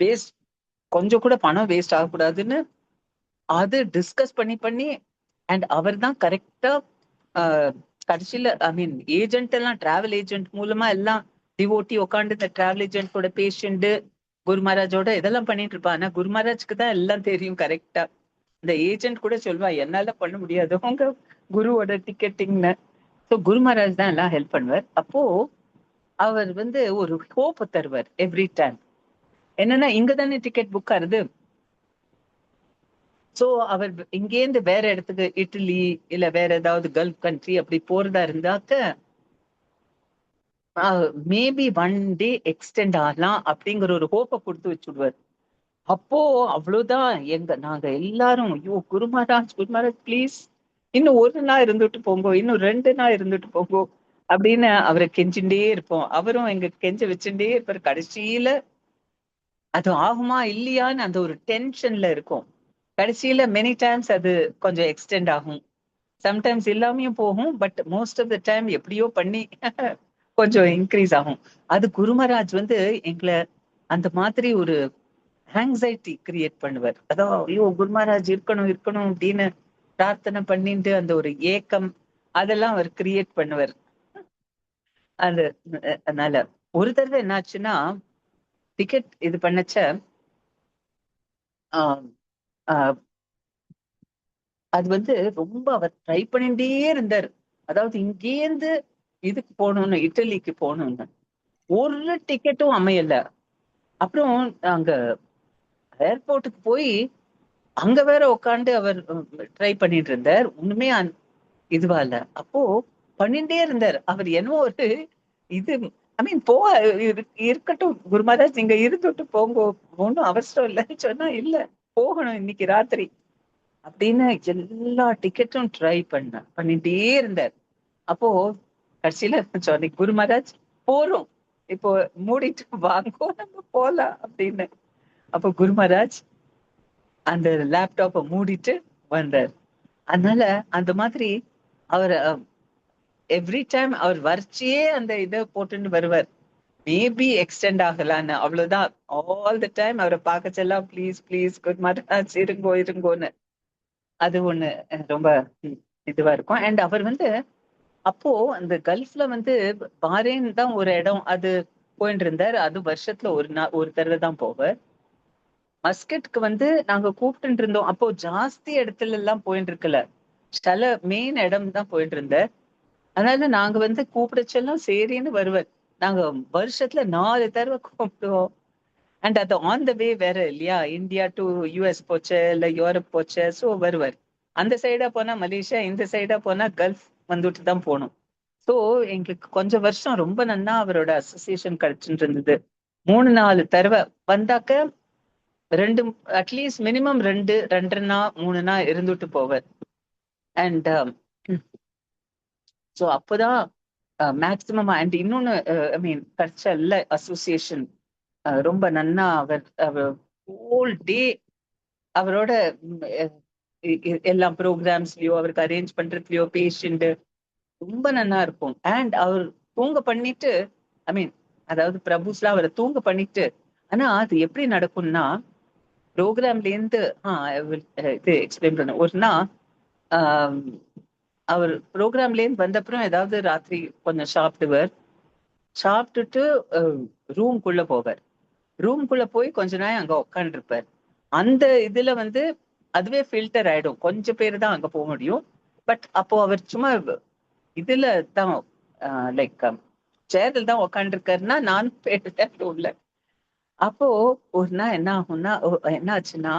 வேஸ்ட் கொஞ்சம் கூட பணம் வேஸ்ட் ஆகக்கூடாதுன்னு அது டிஸ்கஸ் பண்ணி அண்ட் அவர் தான் கரெக்டா கடைசியில ஐ மீன் ஏஜென்ட் எல்லாம், டிராவல் ஏஜென்ட் மூலமா எல்லாம் டிவோட்டி உட்காந்து இந்த டிராவல் ஏஜென்ட்டோட பேஷண்ட் குரு மகாராஜோட இதெல்லாம் பண்ணிட்டு இருப்பா. ஆனா குரு மகாராஜ்க்கு தான் எல்லாம் தெரியும் கரெக்டா. இந்த ஏஜென்ட் கூட சொல்வா என்னால பண்ண முடியாது உங்க குருவோட டிக்கெட்டிங்னு. ஸோ குரு மகாராஜ் தான் எல்லாம் ஹெல்ப் பண்ணுவார். அப்போ அவர் ஒரு ஹோப் தருவார் எவ்ரி டைம். என்னன்னா இங்க தானே டிக்கெட் புக் ஆகுது, சோ அவர் இங்கேருந்து வேற இடத்துக்கு இட்டலி இல்ல வேற ஏதாவது கல்ஃப் கண்ட்ரி அப்படி போறதா இருந்தாக்க மேபி 1 டே எக்ஸ்டெண்ட் ஆகலாம் அப்படிங்கிற ஒரு ஹோப்பை கொடுத்து வச்சுடுவார். அப்போ அவ்வளவுதான் நாங்க எல்லாரும் ஐயோ குரு மகாராஜ் பிளீஸ் இன்னும் 1 நாள் இருந்துட்டு போங்கோ, இன்னும் 2 நாள் இருந்துட்டு போங்கோ அப்படின்னு அவரை கெஞ்சுட்டே இருப்போம். அவரும் எங்க கெஞ்ச வச்சுட்டே இருப்பார். கடைசியில அது ஆகுமா இல்லையான்னு அந்த ஒரு டென்ஷன்ல இருக்கும். கடைசியில மெனி டைம்ஸ் அது கொஞ்சம் எக்ஸ்டெண்ட் ஆகும். சம்டைம்ஸ் இல்லாமையும் போகும், but most of the time எப்படியோ பண்ணி கொஞ்சம் இன்க்ரீஸ் ஆகும். அது குருமராஜ் வந்து எங்களை அந்த மாதிரி ஒரு ஆங்ஸைட்டி கிரியேட் பண்ணுவார். அதான் ஐயோ குருமராஜ் இருக்கணும் இருக்கணும் அப்படின்னு பிரார்த்தனை பண்ணிட்டு அந்த ஒரு ஏக்கம் அதெல்லாம் அவர் கிரியேட் பண்ணுவார். அது அதனால ஒரு தடவை என்னாச்சுன்னா டிக்கெட் இது பண்ணச்ச அது வந்து ரொம்ப அவர் ட்ரை பண்ணிட்டே இருந்தார். அதாவது இங்கேருந்து இதுக்கு போகணும்னு, இட்டலிக்கு போகணும்னு ஒரு டிக்கெட்டும் அமையல. அப்புறம் அங்க ஏர்போர்ட்டுக்கு போய் அங்க வேற உட்காந்து அவர் ட்ரை பண்ணிட்டு இருந்தார். ஒண்ணுமே இதுவா இல்ல. அப்போ பண்ணிட்டே இருந்தார். அவர் என்னவோ ஒரு இது ஐ மீன் இருக்கட்டும் குருமராஜ் நீங்க இருந்துட்டு போங்க, ஒன்னும் அவசரம் இல்லைன்னு சொன்னா இல்ல போகணும் இன்னைக்கு ராத்திரி அப்படின்னு எல்லா டிக்கெட்டும் ட்ரை பண்ணிட்டே இருந்தார். அப்போ கடைசியில சொன்ன குருமராஜ் போறோம் இப்போ மூடிட்டு வாங்கோ நம்ம போலாம் அப்படின்னு. அப்போ குருமராஜ் அந்த லேப்டாப்பை மூடிட்டு வந்தார். அதனால அந்த மாதிரி அவர் எவ்ரி டைம் அவர் வரிச்சியே அந்த இதை போட்டுன்னு வருவார். மேபி எக்ஸ்டெண்ட் ஆகலான்னு, அவ்வளவுதான். ஆல் த டைம் அவரை பார்க்க செல்லாம் ப்ளீஸ் ப்ளீஸ் குருமராஜ் இருங்கோ இருங்கோன்னு. அது ஒண்ணு ரொம்ப இதுவா இருக்கும். அண்ட் அவர் வந்து அப்போ அந்த கல்ஃப்ல வந்து பாரேன் தான் ஒரு இடம் அது போயிட்டு இருந்தார். அது வருஷத்துல ஒரு தடவை தான் போவார். மஸ்கட்க்கு வந்து நாங்க கூப்பிட்டு இருந்தோம். அப்போ ஜாஸ்தி இடத்துல எல்லாம் போயிட்டு இருக்கல, சில மெயின் இடம் தான் போயிட்டு இருந்தார். அதனால நாங்க வந்து கூப்பிடச்செல்லாம் சரின்னு வருவார். நாங்க வருஷத்துல 4 தடவை கூப்பிடுவோம். அண்ட் அது ஆன் த வே வேற இல்லையா, இந்தியா டு யூஎஸ் போச்சு இல்ல யூரோப் போச்சு, ஸோ வருவார். அந்த சைடா போனா மலேசியா, இந்த சைடா போனா கல்ஃப் வந்துட்டு தான் போகணும். ஸோ எங்களுக்கு கொஞ்சம் வருஷம் ரொம்ப நன்னா அவரோட அசோசியேஷன் கிடைச்சிட்டு இருந்தது. 3-4 தடவை வந்தாக்க அட்லீஸ்ட் மினிமம் 2-2.5 3 இருந்துட்டு போவார். அண்ட் ஸோ அப்போதான் மேக்சிமம். அண்ட் இன்னொன்னு ஐ மீன் கல்ச்சர்ல அசோசியேஷன் ரொம்ப நன்னா அவர் ஹோல் டே அவரோட எல்லா ப்ரோக்ராம்ஸ்லயோ அவருக்கு அரேஞ்ச் பண்றதுலயோ பேஷண்ட் ரொம்ப நன்னா இருக்கும். அண்ட் அவர் தூங்க பண்ணிட்டு ஐ மீன் அதாவது பிரபுஸ்லாம் அவரை தூங்க பண்ணிட்டு, ஆனா அது எப்படி நடக்கும்னா ப்ரோக்ராம்ல இருந்து இது எக்ஸ்பிளைன் பண்ண ஒரு நாள் அவர் ப்ரோக்ராம்ல இருந்து வந்தப்புறம் ஏதாவது ராத்திரி கொஞ்சம் சாப்பிட்டுட்டு ரூம்குள்ள போவார். ரூம்குள்ள போய் கொஞ்ச நேரம் அங்க உட்காந்து இருப்பார். அந்த இதுல வந்து அதுவே ஃபில்டர் ஆயிடும், கொஞ்சம் பேர் தான் அங்க போக முடியும். பட் அப்போ அவர் சும்மா இதுல தான் லைக் சேர்ல தான் உட்காந்து இருக்காருன்னா நானும் போயிட்டேன் உள்ள. அப்போ ஒரு நாள் என்ன ஆகும்னா என்ன ஆச்சுன்னா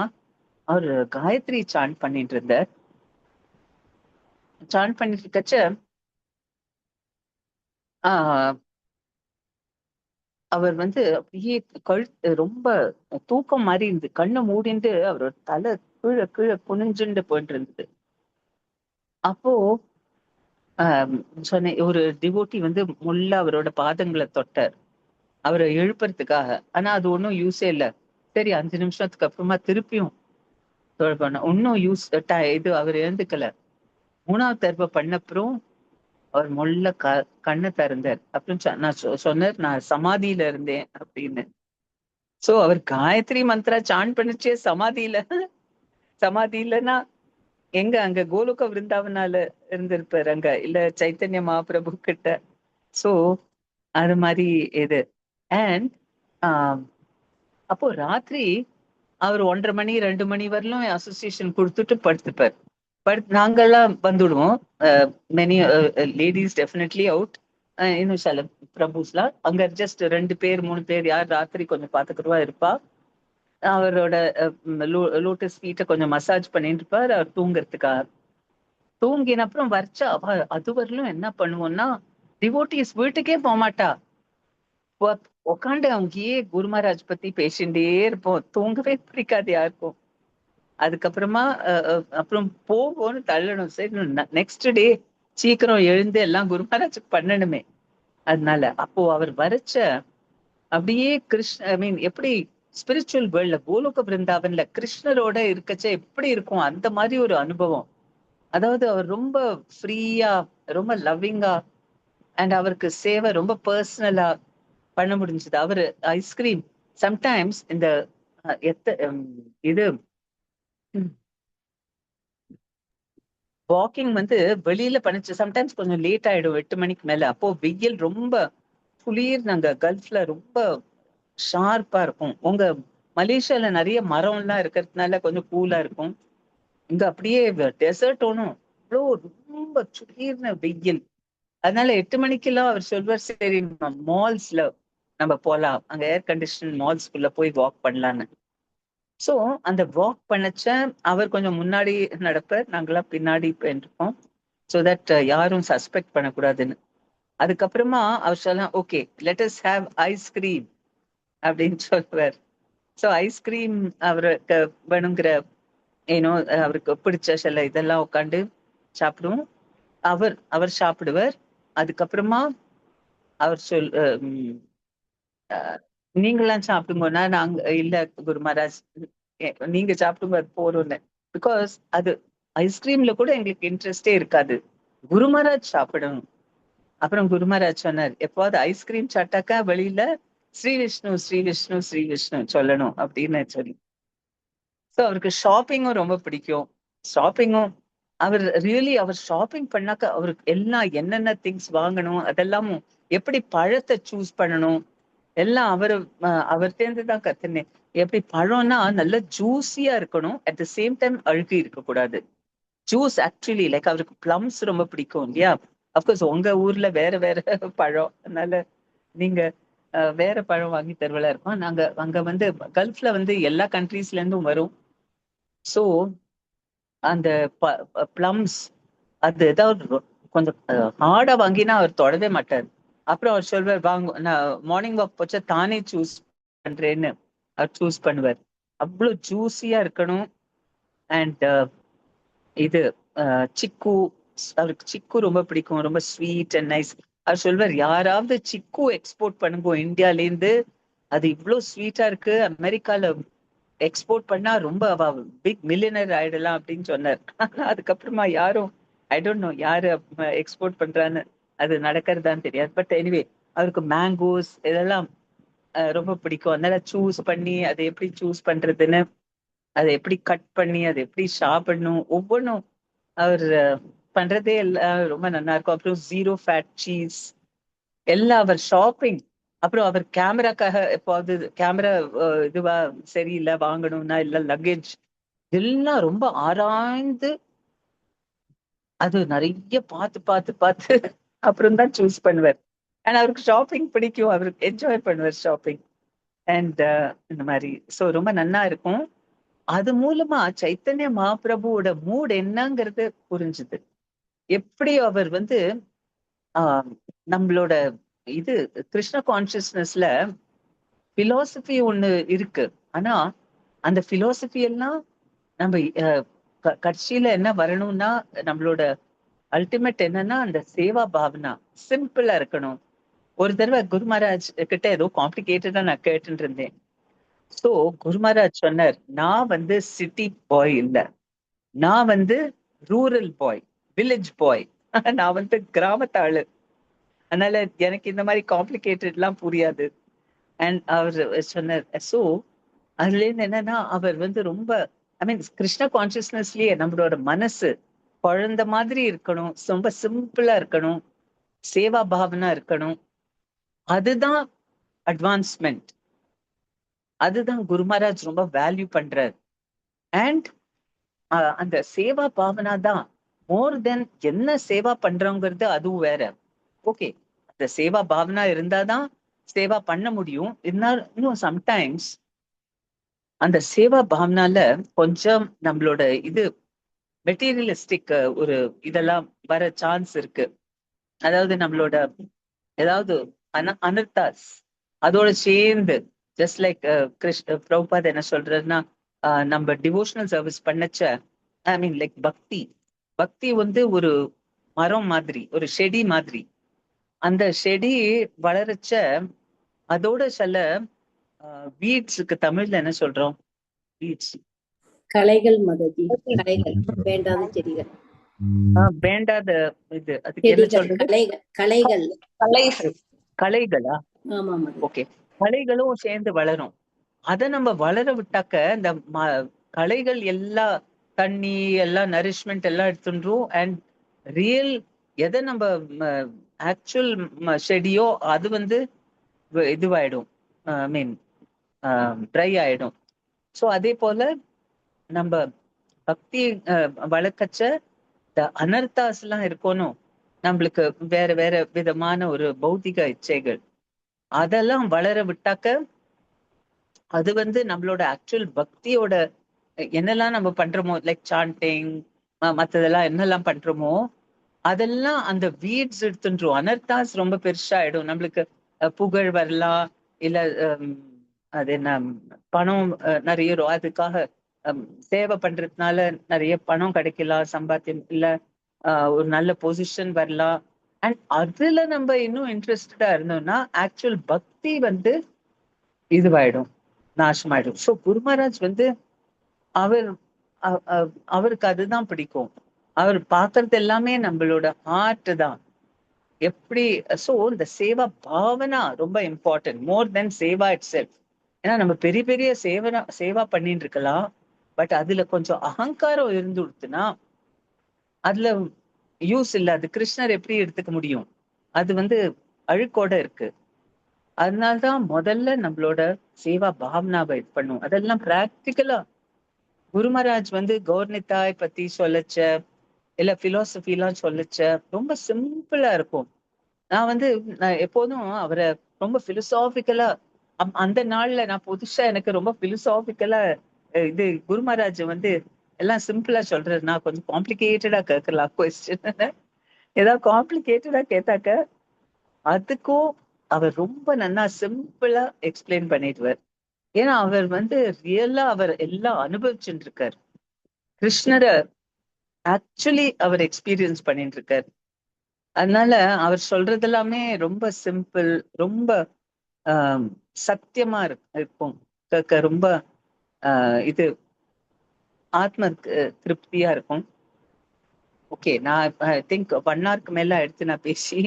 அவர் காயத்ரி சாண்ட் பண்ணிட்டு இருந்தார். சாண்ட் பண்ணிட்டு இருக்கச்ச அவர் வந்து அப்படியே ரொம்ப தூக்கம் மாதிரி இருந்து கண்ணை மூடிண்டு அவரோட தலை கீழே கீழே குனிஞ்சுண்டு போயிட்டு இருந்தது. அப்போ சொன்ன ஒரு டிவோட்டி வந்து முள்ள அவரோட பாதங்களை தொட்டார் அவரை எழுப்புறதுக்காக. ஆனா அது ஒன்றும் யூஸே இல்லை. சரி 5 நிமிஷத்துக்கு அப்புறமா திருப்பியும் பண்ண ஒன்னும் இது அவர் எழுந்துக்கல. 3ஆவது தடவை பண்ணப்புறம் அவர் முள்ள கண்ணை திறந்தார். அப்புறம் நான் சொன்னார் நான் சமாதியில இருந்தேன் அப்படின்னு. சோ அவர் காயத்ரி மந்திரா சாண்ட் பண்ணிச்சே சமாதியிலன்னா எங்க அங்க கோலுக்க விருந்தாவனால இருந்திருப்பாரு அங்க, இல்ல சைத்தன்ய மகாபிரபு கிட்ட. சோ அது மாதிரி இது. அண்ட் அப்போ ராத்திரி அவர் 1:30 மணி 2 மணி வரலும் அசோசியேஷன் கொடுத்துட்டு படுத்துப்பார். நாங்கெல்லாம் வந்துடுவோம். Many ladies definitely out. இன்னும் சில பிரபுஸ்லாம் அங்க ஜஸ்ட் 2 பேர் 3 பேர் யார் ராத்திரி கொஞ்சம் பாத்துக்கிறவா இருப்பா. அவரோட லோட்டஸ் ஃபீட்டை கொஞ்சம் மசாஜ் பண்ணிட்டு இருப்பார் அவர் தூங்குறதுக்காக. தூங்கின அப்புறம் வரைச்சா அது வரலும் என்ன பண்ணுவோம்னா டிவோட்டிஸ் வீட்டுக்கே போகமாட்டா, உக்காண்டு அங்கேயே குருமராஜ் பத்தி பேசிட்டே இருப்போம். தூங்கவே பிடிக்காது யாருக்கும். அதுக்கப்புறமா அப்புறம் போவோம்னு தள்ளணும். சரி நெக்ஸ்ட் டே சீக்கிரம் எழுந்து எல்லாம் குருமராஜுக்கு பண்ணணுமே. அதனால அப்போ அவர் வரைச்ச அப்படியே ஐ மீன் எப்படி ஸ்பிரிச்சுவல் வேர்ல்ட்ல கோலோக பிருந்தாவன்ல கிருஷ்ணரோட இருக்கச்ச எப்படி இருக்கும் அந்த மாதிரி ஒரு அனுபவம். அதாவது அவர் ரொம்ப ஃப்ரீயா, ரொம்ப லவ்விங்கா, அண்ட் அவருக்கு சேவை ரொம்ப பர்சனலா பண்ண முடிஞ்சது. அவரு ஐஸ்கிரீம் சம்டைம்ஸ் இந்த இது வாக்கிங் வந்து வெளியில பண்ணிச்சு. சம்டைம்ஸ் கொஞ்சம் லேட் ஆயிடும், 8 மணிக்கு மேல. அப்போ வெயில் ரொம்ப குளிர். நாங்க கல்ஃப்ல ரொம்ப ஷார்ப்பா இருக்கும். உங்க மலேசியால நிறைய மரம் எல்லாம் இருக்கிறதுனால கொஞ்சம் கூலா இருக்கும். இங்க அப்படியே டெசர்ட் ஒன்றும் அவ்வளோ ரொம்ப சுளீர்ன வெயில். அதனால 8 மணிக்கெல்லாம் அவர் சொல்வார், சரி மால்ஸ்ல நம்ம போலாம், அங்க ஏர் கண்டிஷன் மால்ஸ்குள்ள போய் வாக் பண்ணலான்னு. சோ அந்த வாக் பண்ணச்ச அவர் கொஞ்சம் முன்னாடி நடப்பார், நாங்களாம் பின்னாடி போயிருப்போம். ஸோ தட் யாரும் சஸ்பெக்ட் பண்ணக்கூடாதுன்னு. அதுக்கப்புறமா அவர் சொல்லலாம், okay let us have ice cream அப்படின்னு சொல்லுவார். ஸோ ஐஸ்கிரீம் அவருக்கு வேணுங்கிற ஏன்னோ அவருக்கு பிடிச்ச சில இதெல்லாம் உட்காந்து சாப்பிடுவோம். அவர் சாப்பிடுவார். அதுக்கப்புறமா அவர் நீங்களாம் சாப்பிடுங்கன்னா நாங்க இல்ல குரு மகாராஜ், நீங்க சாப்பிடுங்க அது போறோம்னு. பிகாஸ் அது ஐஸ்கிரீம்ல கூட எங்களுக்கு இன்ட்ரெஸ்டே இருக்காது, குரு மகாராஜ் சாப்பிடணும். அப்புறம் குரு மகாராஜ் சொன்னார், எப்போது ஐஸ்கிரீம் சாப்பிட்டாக்கா வெளியில ஸ்ரீ விஷ்ணு ஸ்ரீ விஷ்ணு ஸ்ரீ விஷ்ணு சொல்லணும் அப்படின்னு சொல்லி. ஸோ அவருக்கு ஷாப்பிங்கும் ரொம்ப பிடிக்கும். ஷாப்பிங்கும் அவர் ஷாப்பிங் பண்ணாக்க அவருக்கு எல்லாம் என்னென்ன திங்ஸ் வாங்கணும், அதெல்லாமும் எப்படி பழத்தை சூஸ் பண்ணணும் எல்லாம் அவர் தேர்ந்துதான் கத்துனேன். எப்படி பழம்னா நல்ல ஜூஸியா இருக்கணும், அட் த சேம் டைம் அழுகி இருக்கக்கூடாது. ஜூஸ் ஆக்சுவலி லைக் அவருக்கு பிளம்ஸ் ரொம்ப பிடிக்கும் இல்லையா. அப்கோர்ஸ் உங்க ஊர்ல வேற வேற பழம், அதனால நீங்க வேற பழம் வாங்கி தருவலா இருக்கும். நாங்க அங்க வந்து கல்ஃப்ல வந்து எல்லா கண்ட்ரீஸ்ல இருந்தும் வரும். ஸோ அந்த பிளம்ஸ் அது ஏதாவது கொஞ்சம் ஹார்டா வாங்கினா அவர் தொடவே மாட்டார். அப்புறம் அவர் சொல்வார், வாங்க நான் மார்னிங் வாக் போச்சா தானே சூஸ் பண்றேன்னு அவர் சூஸ் பண்ணுவார். அவ்வளோ ஜூஸியா இருக்கணும். அண்ட் இது சிக்கு, அவருக்கு சிக்கு ரொம்ப பிடிக்கும், ரொம்ப ஸ்வீட் அண்ட் நைஸ். அவர் சொல்வார், யாராவது சிக்கு எக்ஸ்போர்ட் பண்ணுங்க இந்தியாலேருந்து, அது இவ்வளோ ஸ்வீட்டா இருக்கு, அமெரிக்கால எக்ஸ்போர்ட் பண்ணா ரொம்ப பிக் மில்லியனர் ஆயிடலாம் அப்படின்னு சொன்னார். அதுக்கப்புறமா யாரும் ஐ டோன்ட் நோ யாரு எக்ஸ்போர்ட் பண்றான்னு, அது நடக்கிறதான்னு தெரியாது. பட் எனிவே அவருக்கு மேங்கோஸ் இதெல்லாம் ரொம்ப பிடிக்கும். அதனால சூஸ் பண்ணி அதை எப்படி சூஸ் பண்றதுன்னு, அதை எப்படி கட் பண்ணி அதை எப்படி சாப்பிடணும் ஒவ்வொன்றும் அவர் பண்றதே எல்லாம் ரொம்ப நல்லா இருக்கும். அப்புறம் 0 ஃபேட் சீஸ் எல்லாம் அவர் ஷாப்பிங். அப்புறம் அவர் கேமராக்காக எப்போது கேமரா இதுவா சரியில்லை வாங்கணும்னா இல்ல லக்கேஜ் எல்லாம் ரொம்ப ஆராய்ந்து அது நிறைய பார்த்து பார்த்து பார்த்து அப்புறம் தான் சூஸ் பண்ணுவார். ஆனா அவருக்கு ஷாப்பிங் பிடிக்கும், அவருக்கு என்ஜாய் பண்ணுவார் ஷாப்பிங் அண்ட் இந்த மாதிரி. ஸோ ரொம்ப நல்லா இருக்கும். அது மூலமா சைத்தன்ய மகாபிரபுவோட மூட் என்னங்கிறது புரிஞ்சுது. எப்படி அவர் வந்து நம்மளோட இது கிருஷ்ண கான்சியஸ்னஸ்ல பிலாசபி ஒண்ணு இருக்கு. ஆனா அந்த பிலாசபி எல்லாம் நம்ம கட்சியில என்ன வரணும்னா நம்மளோட அல்டிமேட் என்னன்னா அந்த சேவா பாவனா சிம்பிளா இருக்கணும். ஒரு தடவை குரு மகாராஜ் கிட்ட ஏதோ காம்ப்ளிகேட்டடா நான் கேட்டுட்டு இருந்தேன். சோ குரு மகாராஜ் சொன்னார், நான் வந்து சிட்டி பாய் இல்ல, நான் வந்து ரூரல் பாய், வில்லேஜ் பாய், நான் வந்து கிராமத்தாளு, அதனால எனக்கு இந்த மாதிரி காம்ப்ளிகேட்டட் எல்லாம் புரியாது. அண்ட் அவர் சொன்னார். ஸோ அதுல இருந்து என்னன்னா அவர் வந்து ரொம்ப கிருஷ்ண கான்சியஸ்னஸ்லயே நம்மளோட மனசு குழந்தை மாதிரி இருக்கணும், ரொம்ப சிம்பிளா இருக்கணும், சேவா பாவனா இருக்கணும். அதுதான் அட்வான்ஸ்மெண்ட், அதுதான் குரு மகாராஜ் ரொம்ப வேல்யூ பண்றார். அண்ட் அந்த சேவா பாவனா தான் மோர் தென் என்ன சேவா பண்றோங்கிறது அதுவும் வேற. ஓகே, அந்த சேவா பாவனா இருந்தாதான் சேவா பண்ண முடியும். இன்னும் சம்டைம்ஸ் அந்த சேவா பாவனால கொஞ்சம் நம்மளோட இது மெட்டீரியலிஸ்டிக் ஒரு இதெல்லாம் வர சான்ஸ் இருக்கு. அதாவது நம்மளோட ஏதாவது அனர்த்தாஸ் அதோட சேர்ந்து ஜஸ்ட் லைக் பிரபுபாத் என்ன சொல்றதுன்னா, நம்ம டிவோஷனல் சர்வீஸ் பண்ணச்ச லைக் பக்தி வந்து ஒரு மரம் மாதிரி, ஒரு செடி மாதிரி. அந்த செடி வளரச்ச அதோட சில வீட்ஸுக்கு தமிழ்ல என்ன சொல்றோம், வீட்ஸ் களைகள் மததி, களைகள் வேண்டாத செடிகள். வேண்டாத இது அதுக்கு என்ன செடிகள், சொல்றது? களைகள். களைகள். களைகளா? ஆமா மாதாஜி. ஓகே. களைகளும் சேர்ந்து வளரும். அத நம்ம வளர விட்டாக்க இந்த களைகள் எல்லாம் தண்ணி எல்லாம் நரிஷ்மெண்ட் எல்லாம் எடுத்துரும். அண்ட் ரியல் எதை நம்ம ஆக்சுவல் செடியோ அது வந்து இதுவாயிடும், மீன் ட்ரை ஆயிடும். ஸோ அதே போல நம்ம பக்தி வளர்க்கச்ச இந்த அனர்த்தாஸ் எல்லாம் இருக்கணும். நம்மளுக்கு வேற வேற விதமான ஒரு பௌத்திக இச்சைகள் அதெல்லாம் வளர விட்டாக்க அது வந்து நம்மளோட ஆக்சுவல் பக்தியோட என்னெல்லாம் நம்ம பண்றோமோ, லைக் சாண்டிங் மத்ததெல்லாம் என்னெல்லாம் பண்றோமோ அதெல்லாம் அந்த வீட்ஸ் எடுத்துன்றோம். அனர்த்தாஸ் ரொம்ப பெருசாயிடும். நம்மளுக்கு புகழ் வரலாம், இல்ல அது என்ன பணம் நிறைய அதுக்காக சேவை பண்றதுனால நிறைய பணம் கிடைக்கலாம், சம்பாத்தியம் இல்ல ஒரு நல்ல பொசிஷன் வரலாம். அண்ட் அதுல நம்ம இன்னும் இன்ட்ரெஸ்டடா இருந்தோம்னா ஆக்சுவல் பக்தி வந்து இதுவாயிடும், நாசமாயிடும். ஸோ குரு மகாராஜ் வந்து அவருக்கு அதுதான் பிடிக்கும். அவர் பாக்குறது எல்லாமே நம்மளோட ஹார்ட் தான். எப்படி சோ இந்த சேவா பாவனா ரொம்ப important, more then Seva it self. ஏன்னா நம்ம பெரிய பெரிய சேவா பண்ணிட்டு இருக்கலாம், பட் அதுல கொஞ்சம் அகங்காரம் இருந்து கொடுத்துனா அதுல யூஸ் இல்ல. அது கிருஷ்ணர் எப்படி எடுத்துக்க முடியும்? அது வந்து அழுக்கோட இருக்கு. அதனால்தான் முதல்ல நம்மளோட சேவா பாவனாவை இது பண்ணும். அதெல்லாம் பிராக்டிக்கலா குரு மகாராஜ் வந்து கௌர்னிதாய் பத்தி சொல்லச்ச இல்ல பிலாசபி எல்லாம் சொல்லச்ச ரொம்ப சிம்பிளா இருக்கும். நான் எப்போதும் அவரை ரொம்ப பிலோசாபிக்கலா அந்த நாள்ல நான் புதுசா எனக்கு ரொம்ப பிலோசாபிக்கலா இது குரு மகாராஜ் வந்து எல்லாம் சிம்பிளா சொல்றது. நான் கொஞ்சம் காம்ப்ளிகேட்டடா கேட்கலாம் கொஸ்டின். ஏதாவது காம்ப்ளிகேட்டடா கேட்டாக்க அதுக்கும் அவர் ரொம்ப நல்லா சிம்பிளா எக்ஸ்பிளைன் பண்ணிடுவார். ஏன்னா அவர் வந்து ரியலா அவர் எல்லாம் அனுபவிச்சுட்டு இருக்கார். கிருஷ்ணரை ஆக்சுவலி அவர் எக்ஸ்பீரியன்ஸ் பண்ணிட்டு இருக்கார். அதனால அவர் சொல்றது எல்லாமே ரொம்ப சிம்பிள், ரொம்ப சத்தியமா இருக்கும். ரொம்ப இது ஆத்ம திருப்தியா இருக்கும். ஓகே, நான் ஐ திங்க் 1 hour மேல எடுத்து நான் பேசி,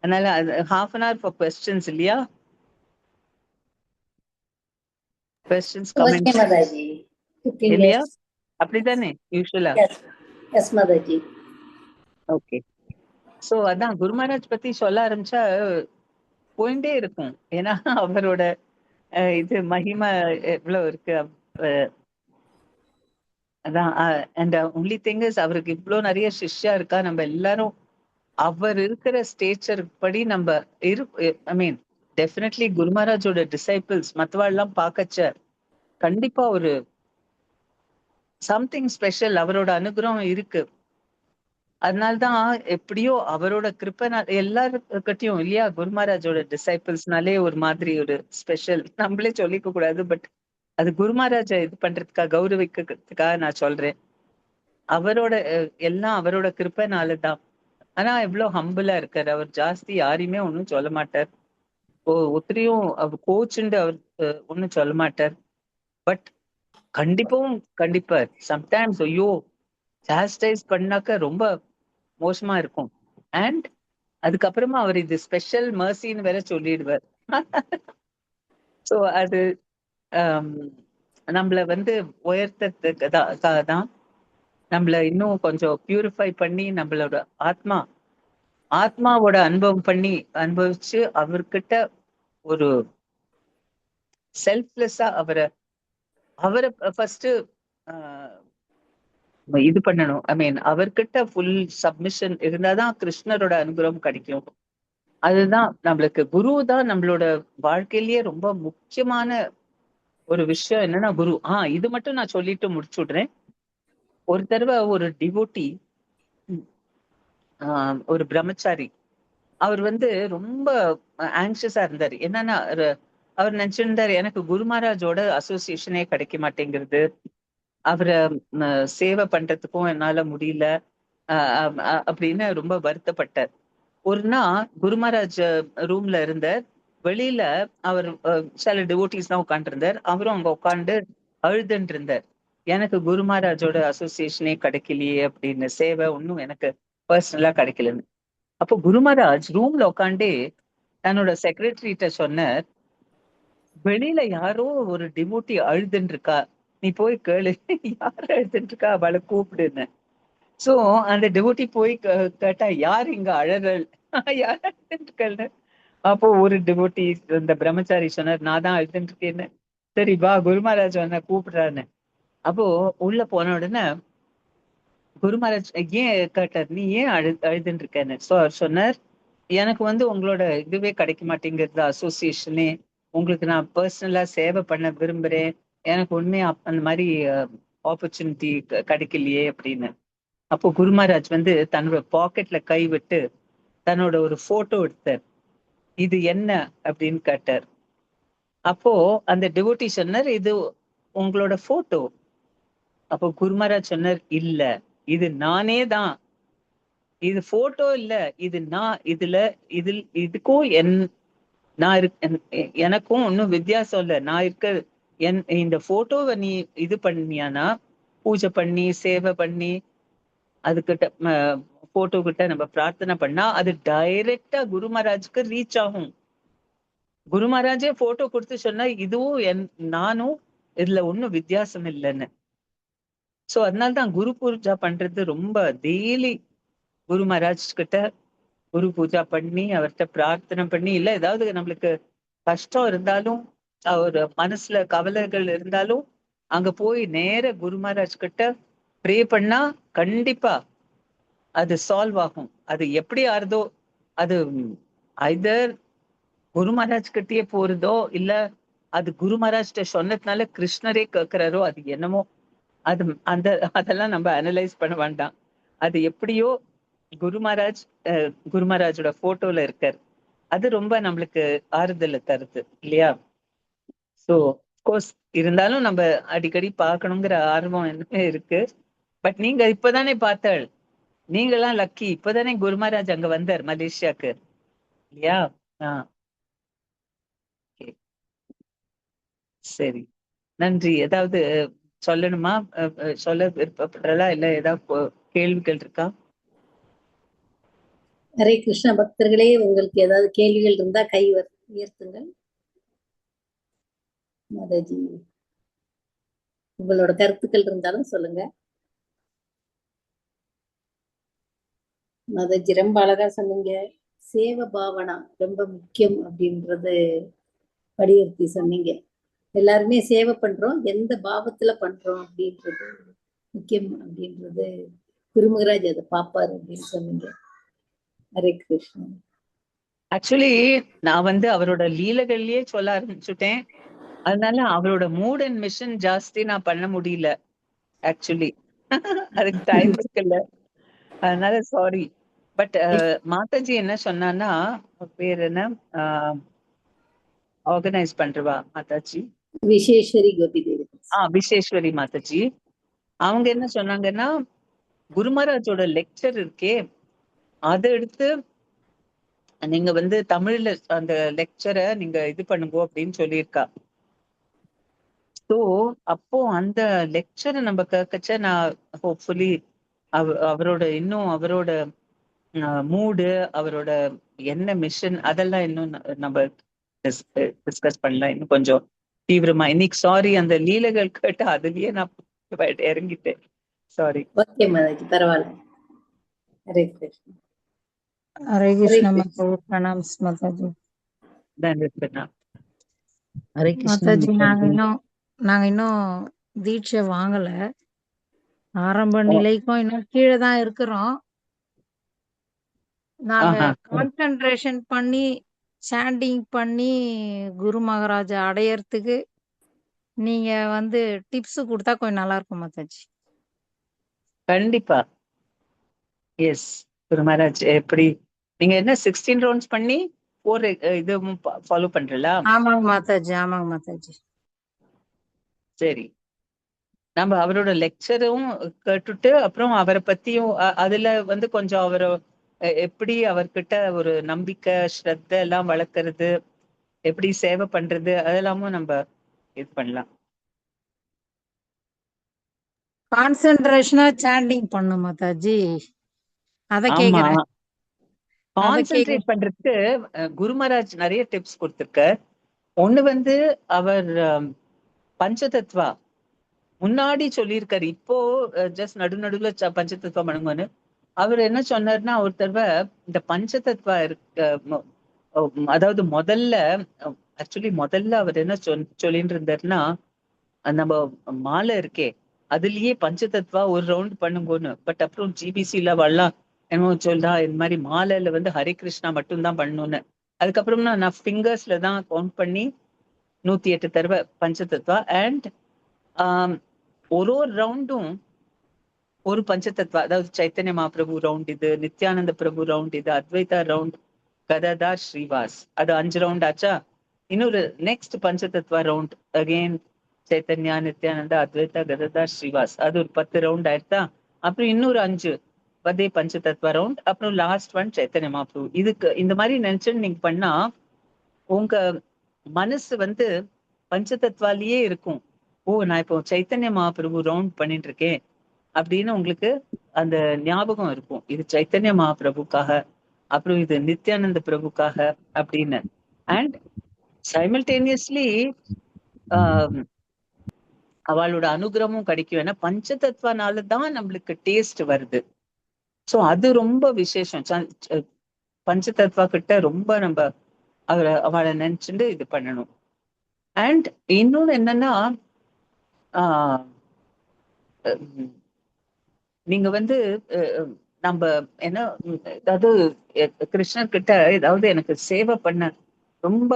அதனால ½ an hour ஃபார் கொஸ்டின்ஸ் இல்லையா? Questions comments Mataji. இல்லையா? அப்படித்தானே யூஸ்வலா? எஸ் மாதாஜி. ஓகே. சோ அதான் குரு மகாராஜ் பத்தி சொல்ல ஆரம்பிச்சா போயிட்டே இருக்கும். ஏன்னா அவரோட இது மகிமை எவ்வளவு இருக்கு. அதான் அண்ட் ஒன்லி திங் இஸ் அவருக்கு இவ்வளவு நிறைய சிஷ்யா இருக்கா. நம்ம எல்லாரும் அவர் இருக்கிற ஸ்டேச்சர் படி நம்ம ஐ மீன் டெஃபினெட்லி குரு மகாராஜோட டிசைபிள்ஸ் மத்தவாள்லாம் பார்க்கச்ச கண்டிப்பா ஒரு சம்திங் ஸ்பெஷல் அவரோட அனுகிரகம் இருக்கு. அதனால்தான் எப்படியோ அவரோட கிருப்பை எல்லாருக்கிட்டையும் இல்லையா, குரு மகாராஜோட டிசைபிள்ஸ்னாலே ஒரு மாதிரி ஒரு ஸ்பெஷல். நம்மளே சொல்லிக்க கூடாது, பட் அது குரு மகாராஜ இது பண்றதுக்காக கௌரவிக்கிறதுக்காக நான் சொல்றேன். அவரோட எல்லாம் அவரோட கிருப்பைனாலதான். ஆனா எவ்வளவு ஹம்பிளா இருக்காரு அவர். ஜாஸ்தி யாரையுமே ஒன்னும் சொல்ல மாட்டார். ஒத்திரியும் அவர் கோச்சுண்டு அவர் ஒன்னும் சொல்ல மாட்டார். பட் கண்டிப்பார் சம்டைம்ஸ் ஐயோ சாஸ்டைஸ் பண்ணாக்க ரொம்ப மோசமா இருக்கும். அண்ட் அதுக்கப்புறமா அவர் இது ஸ்பெஷல் மர்சின்னு வேற சொல்லிடுவார். சோ அது நம்மள உயர்த்ததுக்காக தான், நம்மள இன்னும் கொஞ்சம் பியூரிஃபை பண்ணி நம்மளோட ஆத்மாவோட அனுபவிச்சு அவர்கிட்ட ஒரு செல்ஃப்லெஸ்ஸா அவரை ஃபர்ஸ்ட் இது பண்ணணும். ஐ மீன் அவர்கிட்ட ஃபுல் சப்மிஷன் இருந்தாதான் கிருஷ்ணரோட அனுகிரகம் கிடைக்கும். அதுதான் நம்மளுக்கு குரு தான் நம்மளோட வாழ்க்கையிலேயே ரொம்ப முக்கியமான ஒரு விஷயம். என்னன்னா குரு. இது மட்டும் நான் சொல்லிட்டு முடிச்சுடுறேன். ஒரு தடவை ஒரு டிவோட்டி, ஒரு பிரம்மச்சாரி, அவர் ரொம்ப ஆங்ஷியஸா இருந்தாரு. என்னன்னா அவர் நினைச்சிருந்தாரு எனக்கு குரு மகாராஜோட அசோசியேஷனே கிடைக்க மாட்டேங்கிறது, அவரை சேவை பண்றதுக்கும் என்னால முடியல அப்படின்னு ரொம்ப வருத்தப்பட்டார். ஒரு நாள் குரு மகாராஜ் ரூம்ல இருந்தார். வெளியில அவர் சில டிவோட்டிஸ் தான் உட்காந்து இருந்தார். அவரும் அங்க உட்காந்து அழுதுன்னு இருந்தார். எனக்கு குரு மகாராஜோட அசோசியேஷனே கிடைக்கலையே அப்படின்னு, சேவை ஒன்றும் எனக்கு பர்சனலா கிடைக்கலன்னு. அப்போ குரு மகாராஜ் ரூம்ல உட்காண்டே தன்னோட செக்ரட்டரிட்ட சொன்னார், வெளியில யாரோ ஒரு டிவோட்டி அழுதுன்னு இருக்கா, நீ போய் கேளு யார் அழுதுன்னு இருக்கா அவளை கூப்பிடுன்னு. சோ அந்த டிவோட்டி போய் கேட்டா, யார் இங்க அழறல், யார் அழுதுன்னு இருக்கல்னு. அப்போ ஒரு டிவோட்டி, இந்த பிரம்மச்சாரி சொன்னார், நான் தான் அழுதுன்னு இருக்கேன்னு. சரி வா, குரு மகாராஜ் வந்தா கூப்பிடுறான்னு. அப்போ உள்ள போன உடனே குரு மகாராஜ் ஏன் கேட்டார், நீ ஏன் அழுதுன்னு இருக்கேன்னு. சோ அவர் சொன்னார், எனக்கு உங்களோட இதுவே கிடைக்க மாட்டேங்கிறது, அசோசியேஷனே. உங்களுக்கு நான் பர்சனலா சேவை பண்ண விரும்புறேன், எனக்கு உண்மையா அந்த மாதிரி ஆப்பர்ச்சுனிட்டி கிடைக்கலையே அப்படின்னு. அப்போ குரு மகாராஜ் தன்னோட பாக்கெட்ல கை விட்டு தன்னோட ஒரு போட்டோ எடுத்தார். இது என்ன அப்படின்னு கேட்டார். அப்போ அந்த டிவோட்டி சொன்னார், இது உங்களோட போட்டோ. அப்போ குரு மகாராஜ் சொன்னார், இல்ல இது நானே தான், இது போட்டோ இல்ல, இது நான். இதுக்கும் நான் எனக்கும் ஒன்னும் வித்தியாசம் இல்ல. நான் இந்த போட்டோவை நீ இது பண்ணியானா, பூஜை பண்ணி சேவை பண்ணி அதுகிட்ட போட்டோ கிட்ட நம்ம பிரார்த்தனை பண்ணா அது டைரக்டா குரு மகாராஜுக்கு ரீச் ஆகும். குரு மகாராஜே போட்டோ கொடுத்து சொன்னா, இதுவும் நானும், இதுல ஒன்னும் வித்தியாசம் இல்லைன்னு. சோ அதனால்தான் குரு பூஜா பண்றது ரொம்ப டெய்லி குரு மகாராஜ் கிட்ட குரு பூஜா பண்ணி அவர்கிட்ட பிரார்த்தனை பண்ணி, இல்ல ஏதாவது நம்மளுக்கு கஷ்டம் இருந்தாலும், ஒரு மனசுல கவலைகள் இருந்தாலும் அங்க போய் நேர குரு மகாராஜ் கிட்ட ப்ரே பண்ணா கண்டிப்பா அது சால்வ் ஆகும். அது எப்படி ஆறுதோ, அது ஐதர் குரு மகாராஜ் கிட்டயே போறதோ, இல்ல அது குரு மகாராஜ்கிட்ட சொன்னதுனால கிருஷ்ணரே கேட்கிறாரோ, அது என்னமோ, அது அதெல்லாம் நம்ம அனலைஸ் பண்ண வேண்டாம். அது எப்படியோ குரு மகாராஜோட போட்டோல இருக்காரு. அது ரொம்ப நம்மளுக்கு ஆறுதல் தருது இல்லையா? சோ கோர்ஸ் இருந்தாலும் நம்ம அடிக்கடி பார்க்கணுங்கிற ஆர்வம் என்ன இருக்கு. பட் நீங்க இப்பதானே பார்த்தாள், நீங்கெல்லாம் லக்கி, இப்பதானே குரு மகாராஜ் அங்க வந்தார் மலேசியாக்கு இல்லையா? சரி, நன்றி. ஏதாவது சொல்லணுமா? சொல்ல விருப்பப்படுறதா, இல்ல ஏதாவது கேள்விகள் இருக்கா? ஹரே கிருஷ்ண பக்தர்களே, உங்களுக்கு ஏதாவது கேள்விகள் இருந்தா கை உயர்த்துங்கள். மாதாஜி, உங்களோட கருத்துக்கள் இருந்தாலும் சொல்லுங்க. மாதாஜி ரொம்ப அழகா சொன்னீங்க. சேவ பாவனா ரொம்ப முக்கியம் அப்படின்றது வலியுறுத்தி சொன்னீங்க. எல்லாருமே சேவை பண்றோம், எந்த பாவத்துல பண்றோம் அப்படின்றது முக்கியம் அப்படின்றது குருமகராஜ் அதை பாப்பாரு அப்படின்னு சொன்னீங்க. ஹரே கிருஷ்ணா. ஆக்சுவலி நான் அவரோட லீலைகள்லயே சொல்ல ஆரம்பிச்சுட்டேன். அதனால அவரோட மூட் அண்ட் மிஷன் ஜாஸ்தி நான் பண்ண முடியல ஆக்சுவலி. அதுக்கு டைம் இருக்குல்ல, அதனால சாரி. பட் மாதாஜி என்ன சொன்னான்னா, பேர் என்ன, ஆர்கனைஸ் பண்றவா மாதாஜி, விசேஸ்வரி கோபி தேவி. விசேஸ்வரி மாதாஜி, அவங்க என்ன சொன்னாங்கன்னா, குரு மகாராஜோட லெக்சர் இருக்கே அதை எடுத்து நீங்க தமிழ்ல அந்த லெக்சரை நீங்க இது பண்ணுங்க அப்படின்னு சொல்லியிருக்கா. ஸோ அப்போ அந்த லெக்சரை நம்ம கேட்கச்ச நான் ஹோப்ஃபுல்லி அவரோட மூடு, அவரோட என்ன மிஷன், அதெல்லாம் இன்னும் நம்ம டிஸ்கஸ் பண்ணலாம் இன்னும் கொஞ்சம் தீவிரமா. இன்னைக்கு சாரி, அந்த லீலைகள் கேட்டு அதுலயே நான் இறங்கிட்டேன். சாரி. ஓகே மாதாஜி, பரவாயில்ல. ஹரே கிருஷ்ணா. ஹரே கிருஷ்ணா மாதாஜி, பிரணாம் மாதாஜி. ஹரே கிருஷ்ணா மாதாஜி, மாதாஜி. நாங்க இன்னும் தீட்சை வாங்கல. ஆரம்ப நிலைக்கும் இன்னும் கீழே தான் இருக்கிறோம். நாங்க கான்சென்ட்ரேஷன் பண்ணி சாண்டிங் பண்ணி குரு மகாராஜா அடையறதுக்கு நீங்க டிப்ஸ் கொடுத்தா கொஞ்சம் நல்லா இருக்கும் மாதாஜி. கண்டிப்பா. எஸ் குரு மகாராஜ், எப்படி நீங்க என்ன 16 ரவுண்ட்ஸ் பண்ணி 4 இது ஃபாலோ பண்றீங்களா? ஆமாங்க மாதாஜி, ஆமாங்க மாதாஜி. சரி, நம்ம அவரோட லெக்சரும் கேட்டுட்டு அப்புறம் அவரை பத்தியும் அதுல கொஞ்சம் அவரை எப்படி அவர்கிட்ட ஒரு நம்பிக்கை ஸ்ரத்த எல்லாம் வளர்க்கறது, எப்படி சேவை பண்றது, அதெல்லாமும் நம்ம இது பண்ணலாம். கான்சென்ட்ரேஷனா சாண்டிங் பண்ணும் மாதாஜி. அத ஆமா, கேக்குறேன். அத கேக்குறேன். கான்சென்ட்ரேட் பண்றதுக்கு குரு மகாராஜ் நிறைய டிப்ஸ் கொடுத்திருக்கார். ஒண்ணு வந்து அவர் பஞ்சதத்வா முன்னாடி சொல்லியிருக்காரு. இப்போ ஜஸ்ட் நடுநடுவுல பஞ்சதத்வா பண்ணுங்கன்னு அவர் என்ன சொன்னார்னா, ஒரு தடவை இந்த பஞ்சதத்வா அதாவது முதல்ல அவர் என்ன சொல்லிட்டு இருந்தாருன்னா, நம்ம மாலை இருக்கே அதுலயே பஞ்சதத்வா ஒரு ரவுண்ட் பண்ணுங்கன்னு. பட் அப்புறம் ஜிபிசில வரலாம் என்னமோ சொல்றா, இந்த மாதிரி மாலையில வந்து ஹரே கிருஷ்ணா மட்டும்தான் பண்ணணும்னு. அதுக்கப்புறம் நான் ஃபிங்கர்ஸ்ல தான் கவுண்ட் பண்ணி 108 தடவை பஞ்சதத்வா. அண்ட் ஒரு ரவுண்டும் ஒரு பஞ்சதத்வா, அதாவது சைத்தன்ய மகாபிரபு ரவுண்ட் இது, நித்யானந்த பிரபு ரவுண்ட் இது, அத்வைதா ரவுண்ட், கதாதார் ஸ்ரீவாஸ், அது 5 ரவுண்ட் ஆச்சா. இன்னொரு next Panchatattva round again Chaitanya, Nityananda, Advaita, Gadadhar Srivas, அது ஒரு 10 ரவுண்ட் ஆயிடுதா. அப்புறம் இன்னொரு 5 அதே பஞ்சதத்வா ரவுண்ட், அப்புறம் லாஸ்ட் ஒன் சைத்தன்ய மகாபிரபு. இதுக்கு இந்த மாதிரி நினைச்சுன்னு நீங்க பண்ணா உங்க மனசு வந்து பஞ்சதத்வாலேயே இருக்கும். ஓ, நான் இப்போ சைத்தன்ய மகாபிரபு ரவுண்ட் பண்ணிட்டு இருக்கேன் அப்படின்னு உங்களுக்கு அந்த ஞாபகம் இருக்கும். இது சைத்தன்ய மகாபிரபுக்காக, அப்புறம் இது நித்யானந்த பிரபுக்காக அப்படின்னு. அண்ட் சைமல்டேனியஸ்லி அவளோட அனுகிரகமும் கிடைக்கும். ஏன்னா பஞ்சதத்வானால தான் நம்மளுக்கு டேஸ்ட் வருது. சோ அது ரொம்ப விசேஷம். பஞ்சதத்வா கிட்ட ரொம்ப நம்ம அவளை நினைச்சுட்டு இது பண்ணணும். அண்ட் இன்னொன்னு என்னன்னா, நீங்க வந்து நம்ம என்ன, அதாவது கிருஷ்ணர் கிட்ட ஏதாவது எனக்கு சேவை பண்ண, ரொம்ப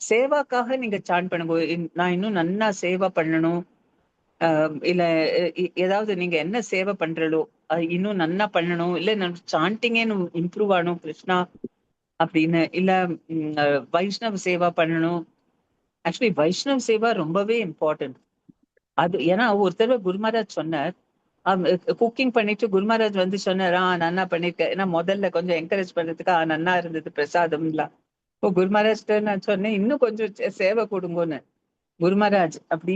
சேவாக்காக நீங்க சாண்ட் பண்ணுங்க. நான் இன்னும் நன்னா சேவை பண்ணணும், இல்ல ஏதாவது நீங்க என்ன சேவை பண்றளோ இன்னும் நன்னா பண்ணணும், இல்ல நான் சாண்டிங்கே இம்ப்ரூவ் ஆகணும் கிருஷ்ணா அப்படின்னு, இல்ல வைஷ்ணவ சேவா பண்ணணும். ஆக்சுவலி வைஷ்ணவ சேவா ரொம்பவே இம்பார்ட்டன்ட். அது ஏன்னா ஒருத்தர் குரு மகாராஜ் சொன்னார், குக்கிங் பண்ணிட்டு குரு மகாராஜ் வந்து சொன்னார், நன்னா பண்ணிருக்க. ஏன்னா முதல்ல கொஞ்சம் என்கரேஜ் பண்றதுக்கு நன்னா இருந்தது பிரசாதம் எல்லாம். இப்போ குரு மகாராஜ்ட நான் சொன்னேன், இன்னும் கொஞ்சம் சேவை கொடுங்கன்னு. குரு மகாராஜ் அப்படி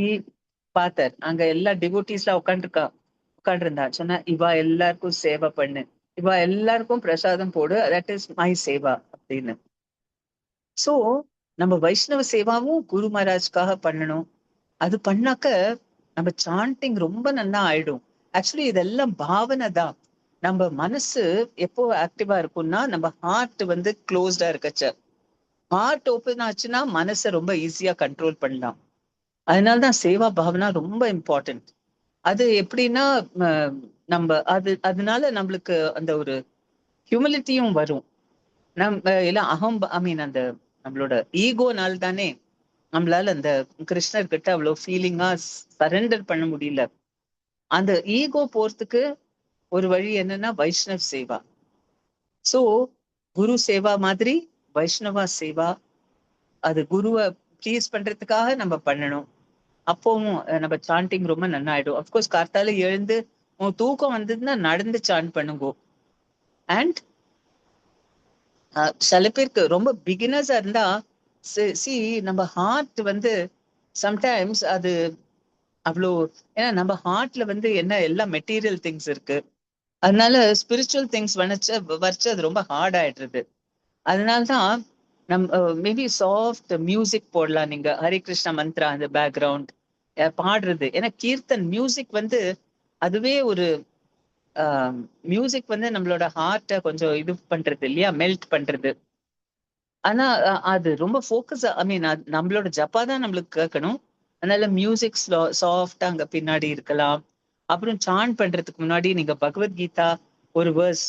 பார்த்தார், அங்க எல்லா டிவோட்டிஸ் எல்லாம் உட்காந்துருந்தா. சொன்னா, இவா எல்லாருக்கும் சேவை பண்ணு, இவா எல்லாருக்கும் பிரசாதம் போடு, தட் இஸ் மை சேவா அப்படின்னு. சோ நம்ம வைஷ்ணவ சேவாவும் குரு மகாராஜ்காக பண்ணணும். அது பண்ணாக்க நம்ம சாண்டிங் ரொம்ப நல்லா ஆயிடும். ஆக்சுவலி இதெல்லாம் பாவனை தான். நம்ம மனசு எப்போ ஆக்டிவா இருக்கும்னா, நம்ம ஹார்ட் வந்து க்ளோஸ்டா இருக்கச்ச. ஹார்ட் ஓப்பன் ஆச்சுன்னா மனசை ரொம்ப ஈஸியா கண்ட்ரோல் பண்ணலாம். அதனாலதான் சேவா பாவனா ரொம்ப இம்பார்ட்டன்ட். அது எப்படின்னா, நம்ம அதனால நம்மளுக்கு அந்த ஒரு ஹியூமிலிட்டியும் வரும். நம்ம எல்லாம் அந்த நம்மளோட ஈகோனால தானே நம்மளால அந்த கிருஷ்ணர் கிட்ட அவ்வளவு ஃபீலிங்கா சரண்டர் பண்ண முடியல. அந்த ஈகோ போறதுக்கு ஒரு வழி என்னன்னா வைஷ்ணவ சேவா. சோ குரு சேவா மாதிரி வைஷ்ணவா சேவா, அது குருவை ப்ளீஸ் பண்றதுக்காக நம்ம பண்ணணும். அப்பவும் நம்ம சாண்டிங் ரொம்ப நல்லா ஆயிடும். அப்கோர்ஸ் கார்த்தால எழுந்து தூக்கம் வந்ததுன்னா நடந்து சாண்ட் பண்ணுங்க. அண்ட் சில பேருக்கு ரொம்ப பிகினர்ஸா இருந்தா நம்ம ஹார்ட் வந்து சம்டைம்ஸ் அது அவ்வளோ, ஏன்னா நம்ம ஹார்ட்ல வந்து என்ன எல்லாம் மெட்டீரியல் திங்ஸ் இருக்கு, அதனால ஸ்பிரிச்சுவல் திங்ஸ் வச்சு அது ரொம்ப ஹார்ட் ஆயிடுறது. அதனால்தான் மேபி சாஃப்ட் மியூசிக் போடலாம். நீங்க ஹரே கிருஷ்ணா மந்த்ரா அந்த பேக்ரவுண்ட் பாடுறது. ஏன்னா கீர்த்தன் மியூசிக் வந்து அதுவே ஒரு மியூசிக் வந்து நம்மளோட ஹார்ட்டை கொஞ்சம் இது பண்றது இல்லையா, மெல்ட் பண்றது. ஆனா அது ரொம்ப ஃபோக்கஸ், நம்மளோட ஜப்பா தான் நம்மளுக்கு கேட்கணும். அதனால மியூசிக் சாஃப்டா அங்க பின்னாடி இருக்கலாம். அப்புறம் சாண்ட் பண்றதுக்கு முன்னாடி நீங்க பகவத்கீதா ஒரு வேர்ஸ்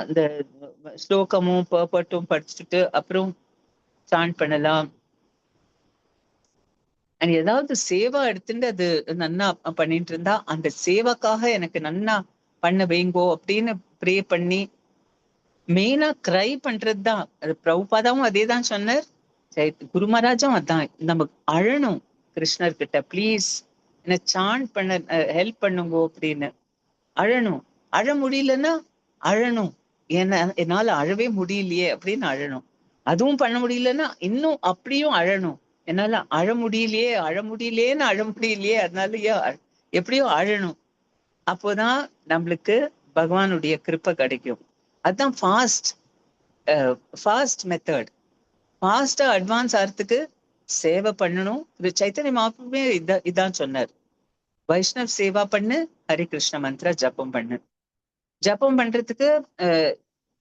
இந்த ஸ்லோகமும் பர்பட்டும் படிச்சுட்டு அப்புறம் சாண்ட் பண்ணலாம். அண்ட் ஏதாவது சேவா எடுத்துட்டு அது நன்னா பண்ணிட்டு இருந்தா, அந்த சேவாக்காக எனக்கு நன்னா பண்ண வைங்கோ அப்படின்னு ப்ரே பண்ணி, மெயினா கிரை பண்றதுதான். அது பிரபுபாதாவும் அதே தான் சொன்னார், குரு மகாராஜும் அதான். நம்ம அழணும் கிருஷ்ணர் கிட்ட, ப்ளீஸ் என்ன சாண்ட் பண்ண ஹெல்ப் பண்ணுங்கோ அப்படின்னு அழணும். அழ முடியலன்னா அழணும், என்னால அழவே முடியலையே அப்படின்னு அழணும். அதுவும் பண்ண முடியலன்னா இன்னும் அப்படியும் அழணும், என்னால அழ முடியலையே அதனால எப்படியோ அழணும். அப்போதான் நம்மளுக்கு பகவானுடைய கிருப்பை கிடைக்கும். அதுதான் ஃபாஸ்ட் மெத்தட். ஃபாஸ்டா அட்வான்ஸ் ஆகிறதுக்கு சேவை பண்ணணும். சைத்தன்ய மகாபிரபுவே இதான் சொன்னார். வைஷ்ணவ் சேவா பண்ணு, ஹரி கிருஷ்ண மந்திர ஜபம் பண்ணு. ஜபம் பண்றதுக்கு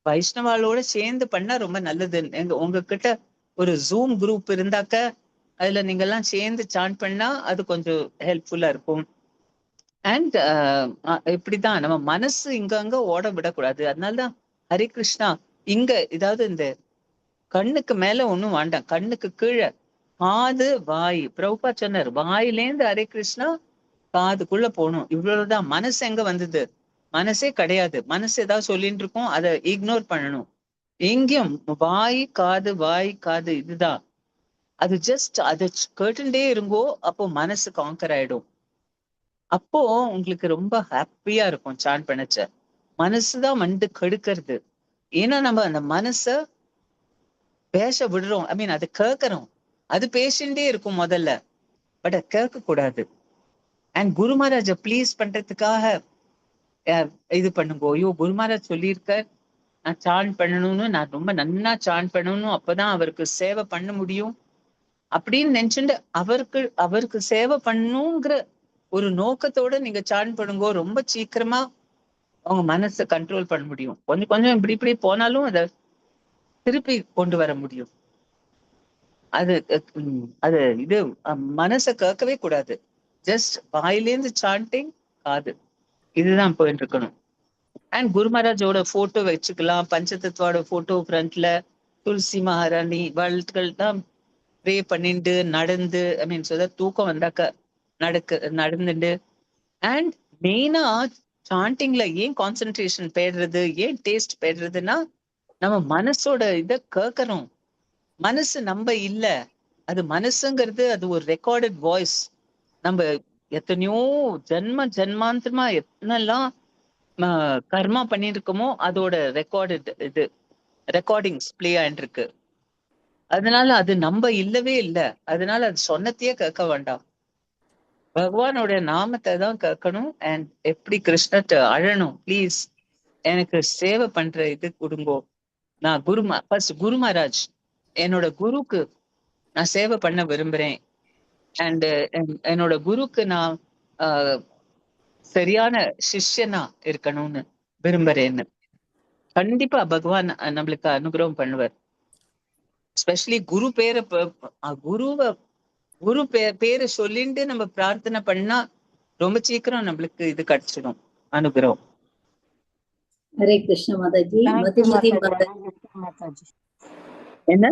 வைஷ்ணவாலோட சேர்ந்து பண்ணா ரொம்ப நல்லது. உங்ககிட்ட ஒரு ஜூம் குரூப் இருந்தாக்க அதுல நீங்க எல்லாம் சேர்ந்து சாண்ட் பண்ணா அது கொஞ்சம் ஹெல்ப்ஃபுல்லா இருக்கும். அண்ட் இப்படிதான் நம்ம மனசு இங்க அங்க ஓட விடக்கூடாது. அதனாலதான் ஹரி கிருஷ்ணா இங்க ஏதாவது இந்த கண்ணுக்கு மேல ஒண்ணும் வேண்டாம், கண்ணுக்கு கீழே காது வாய். பிரபுபா சொன்னார், வாயிலேந்து ஹரே கிருஷ்ணா காதுக்குள்ள போகணும். இவ்வளவுதான். மனசு எங்க வந்தது? மனசே கிடையாது. மனசு ஏதாவது சொல்லிட்டு இருக்கோம், அதை இக்னோர் பண்ணணும். எங்கேயும் வாய் காது இதுதான். அது ஜஸ்ட் அதை கேட்டுட்டே இருங்கோ, அப்போ மனசு காங்கர் ஆயிடும். அப்போ உங்களுக்கு ரொம்ப ஹாப்பியா இருக்கும் சாண்ட் பண்ணச்ச. மனசுதான் வந்து கெடுக்கிறது. ஏன்னா நம்ம அந்த மனச பேச விடுறோம். ஐ மீன் அதை கேட்கறோம். அது பேசிண்டே இருக்கும் முதல்ல, பட் அதை கேட்க கூடாது. அண்ட் குரு மகாராஜ ப்ளீஸ் பண்றதுக்காக இது பண்ணுங்க. ஐயோ குரு மகாராஜ் சொல்லியிருக்க நான் சாண்ட் பண்ணணும்னு, நான் ரொம்ப நன்னா சாண்ட் பண்ணணும், அப்பதான் அவருக்கு சேவை பண்ண முடியும் அப்படின்னு நினைச்சுட்டு அவருக்கு சேவை பண்ணணுங்கிற ஒரு நோக்கத்தோட நீங்க சாண்ட் பண்ணுங்க. ரொம்ப சீக்கிரமா அவங்க மனசை கண்ட்ரோல் பண்ண முடியும். கொஞ்சம் கொஞ்சம் இப்படி போனாலும் அதை திருப்பி கொண்டு வர முடியும். அது இது மனசை கேட்கவே கூடாது. ஜஸ்ட் வாயிலேந்து சாண்டிங், காது, இதுதான் போயிட்டு இருக்கணும். அண்ட் குரு மகாராஜோட போட்டோ வச்சுக்கலாம். பஞ்சதத்துவோட போட்டோ ஃப்ரண்ட்ல, துளசி மகாராணி வாழ்த்துக்கள் தான் ப்ரே பண்ணிட்டு நடந்து, ஐ மீன் சொல்ல தூக்கம் வந்தாக்க நடந்துட்டு. அண்ட் மெயினா சாண்டிங்ல ஏன் கான்சென்ட்ரேஷன் போயிடுறது, ஏன் டேஸ்ட் போயிடுறதுன்னா நம்ம மனசோட இதை கேட்கறோம். மனசு நம்ம இல்ல, அது மனசுங்கிறது அது ஒரு ரெக்கார்டட் வாய்ஸ். நம்ம எத்தனையோ ஜென்மாந்தரமா எத்தனெல்லாம் கர்மா பண்ணிருக்கோமோ அதோட ரெக்கார்டிங்ஸ் பிளே ஆயிட்டு இருக்கு. அதனால அது நம்ம இல்லவே இல்லை. அதனால அது சொன்னத்தையே கேட்க வேண்டாம், பகவானோட நாமத்தை தான் கேட்கணும். அண்ட் எப்படி கிருஷ்ணத்தை அழணும், ப்ளீஸ் எனக்கு சேவை பண்ற இது கொடுங்கோ. நான் குரு மகாராஜ் என்னோட குருக்கு நான் சேவை பண்ண விரும்புறேன். அண்ட் என்னோட குருக்கு நான் சரியான சிஷ்யனா இருக்கணும்னு விரும்புறேன்னு கண்டிப்பா பகவான் நம்மளுக்கு அனுகிரகம் பண்ணுவார். எஸ்பெஷலி குரு பேரை சொல்லிட்டு நம்ம பிரார்த்தனை பண்ணா ரொம்ப சீக்கிரம் நம்மளுக்கு இது கிடைச்சிடும், அனுகிரகம். ஹரே கிருஷ்ண மாதாஜி. என்ன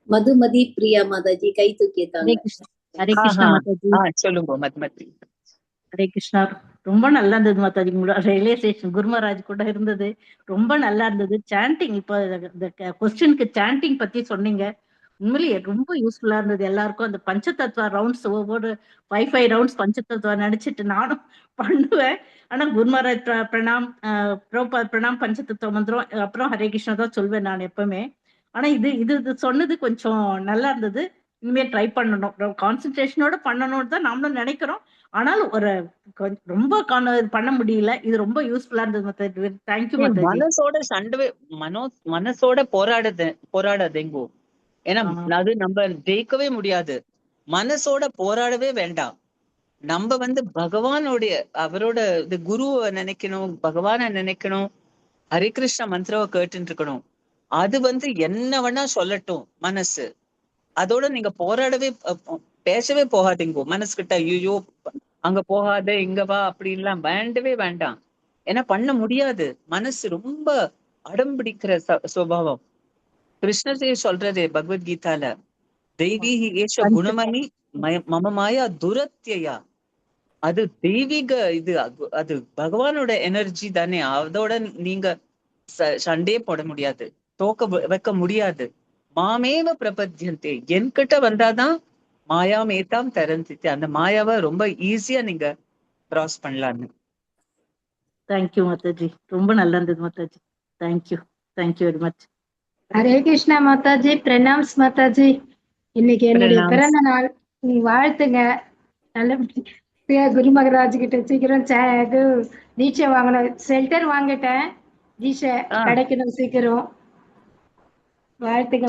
மதுமதி பிரியா மாதாஜி கை தூக்கிட்டாங்க. ஹரே கிருஷ்ணா மாதாஜி. சொல்லுங்க மதுமதி. ஹரே கிருஷ்ணா. ரொம்ப நல்லா இருந்தது மாதாஜி. ரியலைசேஷன் குரு மகாராஜ் கூட இருந்தது, ரொம்ப நல்லா இருந்தது. சாண்டிங், இப்போ கொஸ்டினுக்கு சாண்டிங் பத்தி சொன்னீங்க, உண்மையிலேயே ரொம்ப யூஸ்ஃபுல்லா இருந்தது எல்லாருக்கும். அந்த பஞ்சதத்துவ ரவுண்ட்ஸ் ஒவ்வொரு 5 ரவுண்ட்ஸ் பஞ்சதத்துவ நினைச்சிட்டு நானும் பண்ணுவேன். ஆனா குரு மகாராஜ் பிரணாம், பிரணாம், பஞ்சதத்துவ மந்திரம், அப்புறம் ஹரே கிருஷ்ணா தான் சொல்வேன் நான் எப்பவுமே. ஆனா இது சொன்னது கொஞ்சம் நல்லா இருந்தது. இனிமே ட்ரை பண்ணணும், கான்சென்ட்ரேஷனோட பண்ணணும்னு தான் நாமளும் நினைக்கிறோம். ஆனாலும் ஒரு ரொம்ப பண்ண முடியல. இது ரொம்ப யூஸ்ஃபுல்லா இருந்தது. தேங்க்யூ மாதாஜி. மனசோட சண்டை, மனசோட போராடாதேங்கோ. ஏன்னா அது நம்ம ஜெயிக்கவே முடியாது. மனசோட போராடவே வேண்டாம். நம்ம பகவானுடைய அவரோட இது குருவை நினைக்கணும், பகவான நினைக்கணும், ஹரே கிருஷ்ண மந்திரவை கேட்டுட்டு இருக்கணும். அது என்ன வேணா சொல்லட்டும் மனசு, அதோட நீங்க பேசவே போகாதீங்கோ மனசு கிட்ட. ஐயோ அங்க போகாத, இங்க வா அப்படின்லாம் வேண்டவே வேண்டாம். ஏன்னா பண்ண முடியாது. மனசு ரொம்ப அடம்பிடிக்கிற சுபாவம். கிருஷ்ணரே சொல்றது பகவத்கீதால, தெய்வீக ஏஷ குணமணி மம மாயா துரத்தியா. அது தெய்வீக இது, அது பகவானோட எனர்ஜி தானே. அதோட நீங்க சண்டையே போட முடியாது, தோக்க வைக்க முடியாது. மாமேவ பிரபத்தியந்தே, என்கிட்ட வந்தாதான் மாயா மேத்தாம் தரந்தித்து, அந்த மாயாவை ரொம்ப ஈஸியா நீங்க கிராஸ் பண்ணலான்னு. தேங்க்யூ மாதாஜி. ரொம்ப நல்லா இருந்தது Mataji. Thank you very much. Hare Krishna Mataji. Pranams Mataji. இன்னைக்கு என்னுடைய பிறந்த நாள், நீ வாழ்த்துங்க. நல்லபடி குரு மகராஜ் கிட்ட சீக்கிரம் இது தீட்சை வாங்கணும். ஷெல்டர் வாங்கிட்டேன். தீட்சை ஆ கிடைக்கணும் சீக்கிரம். வாழ்த்துக்கள்.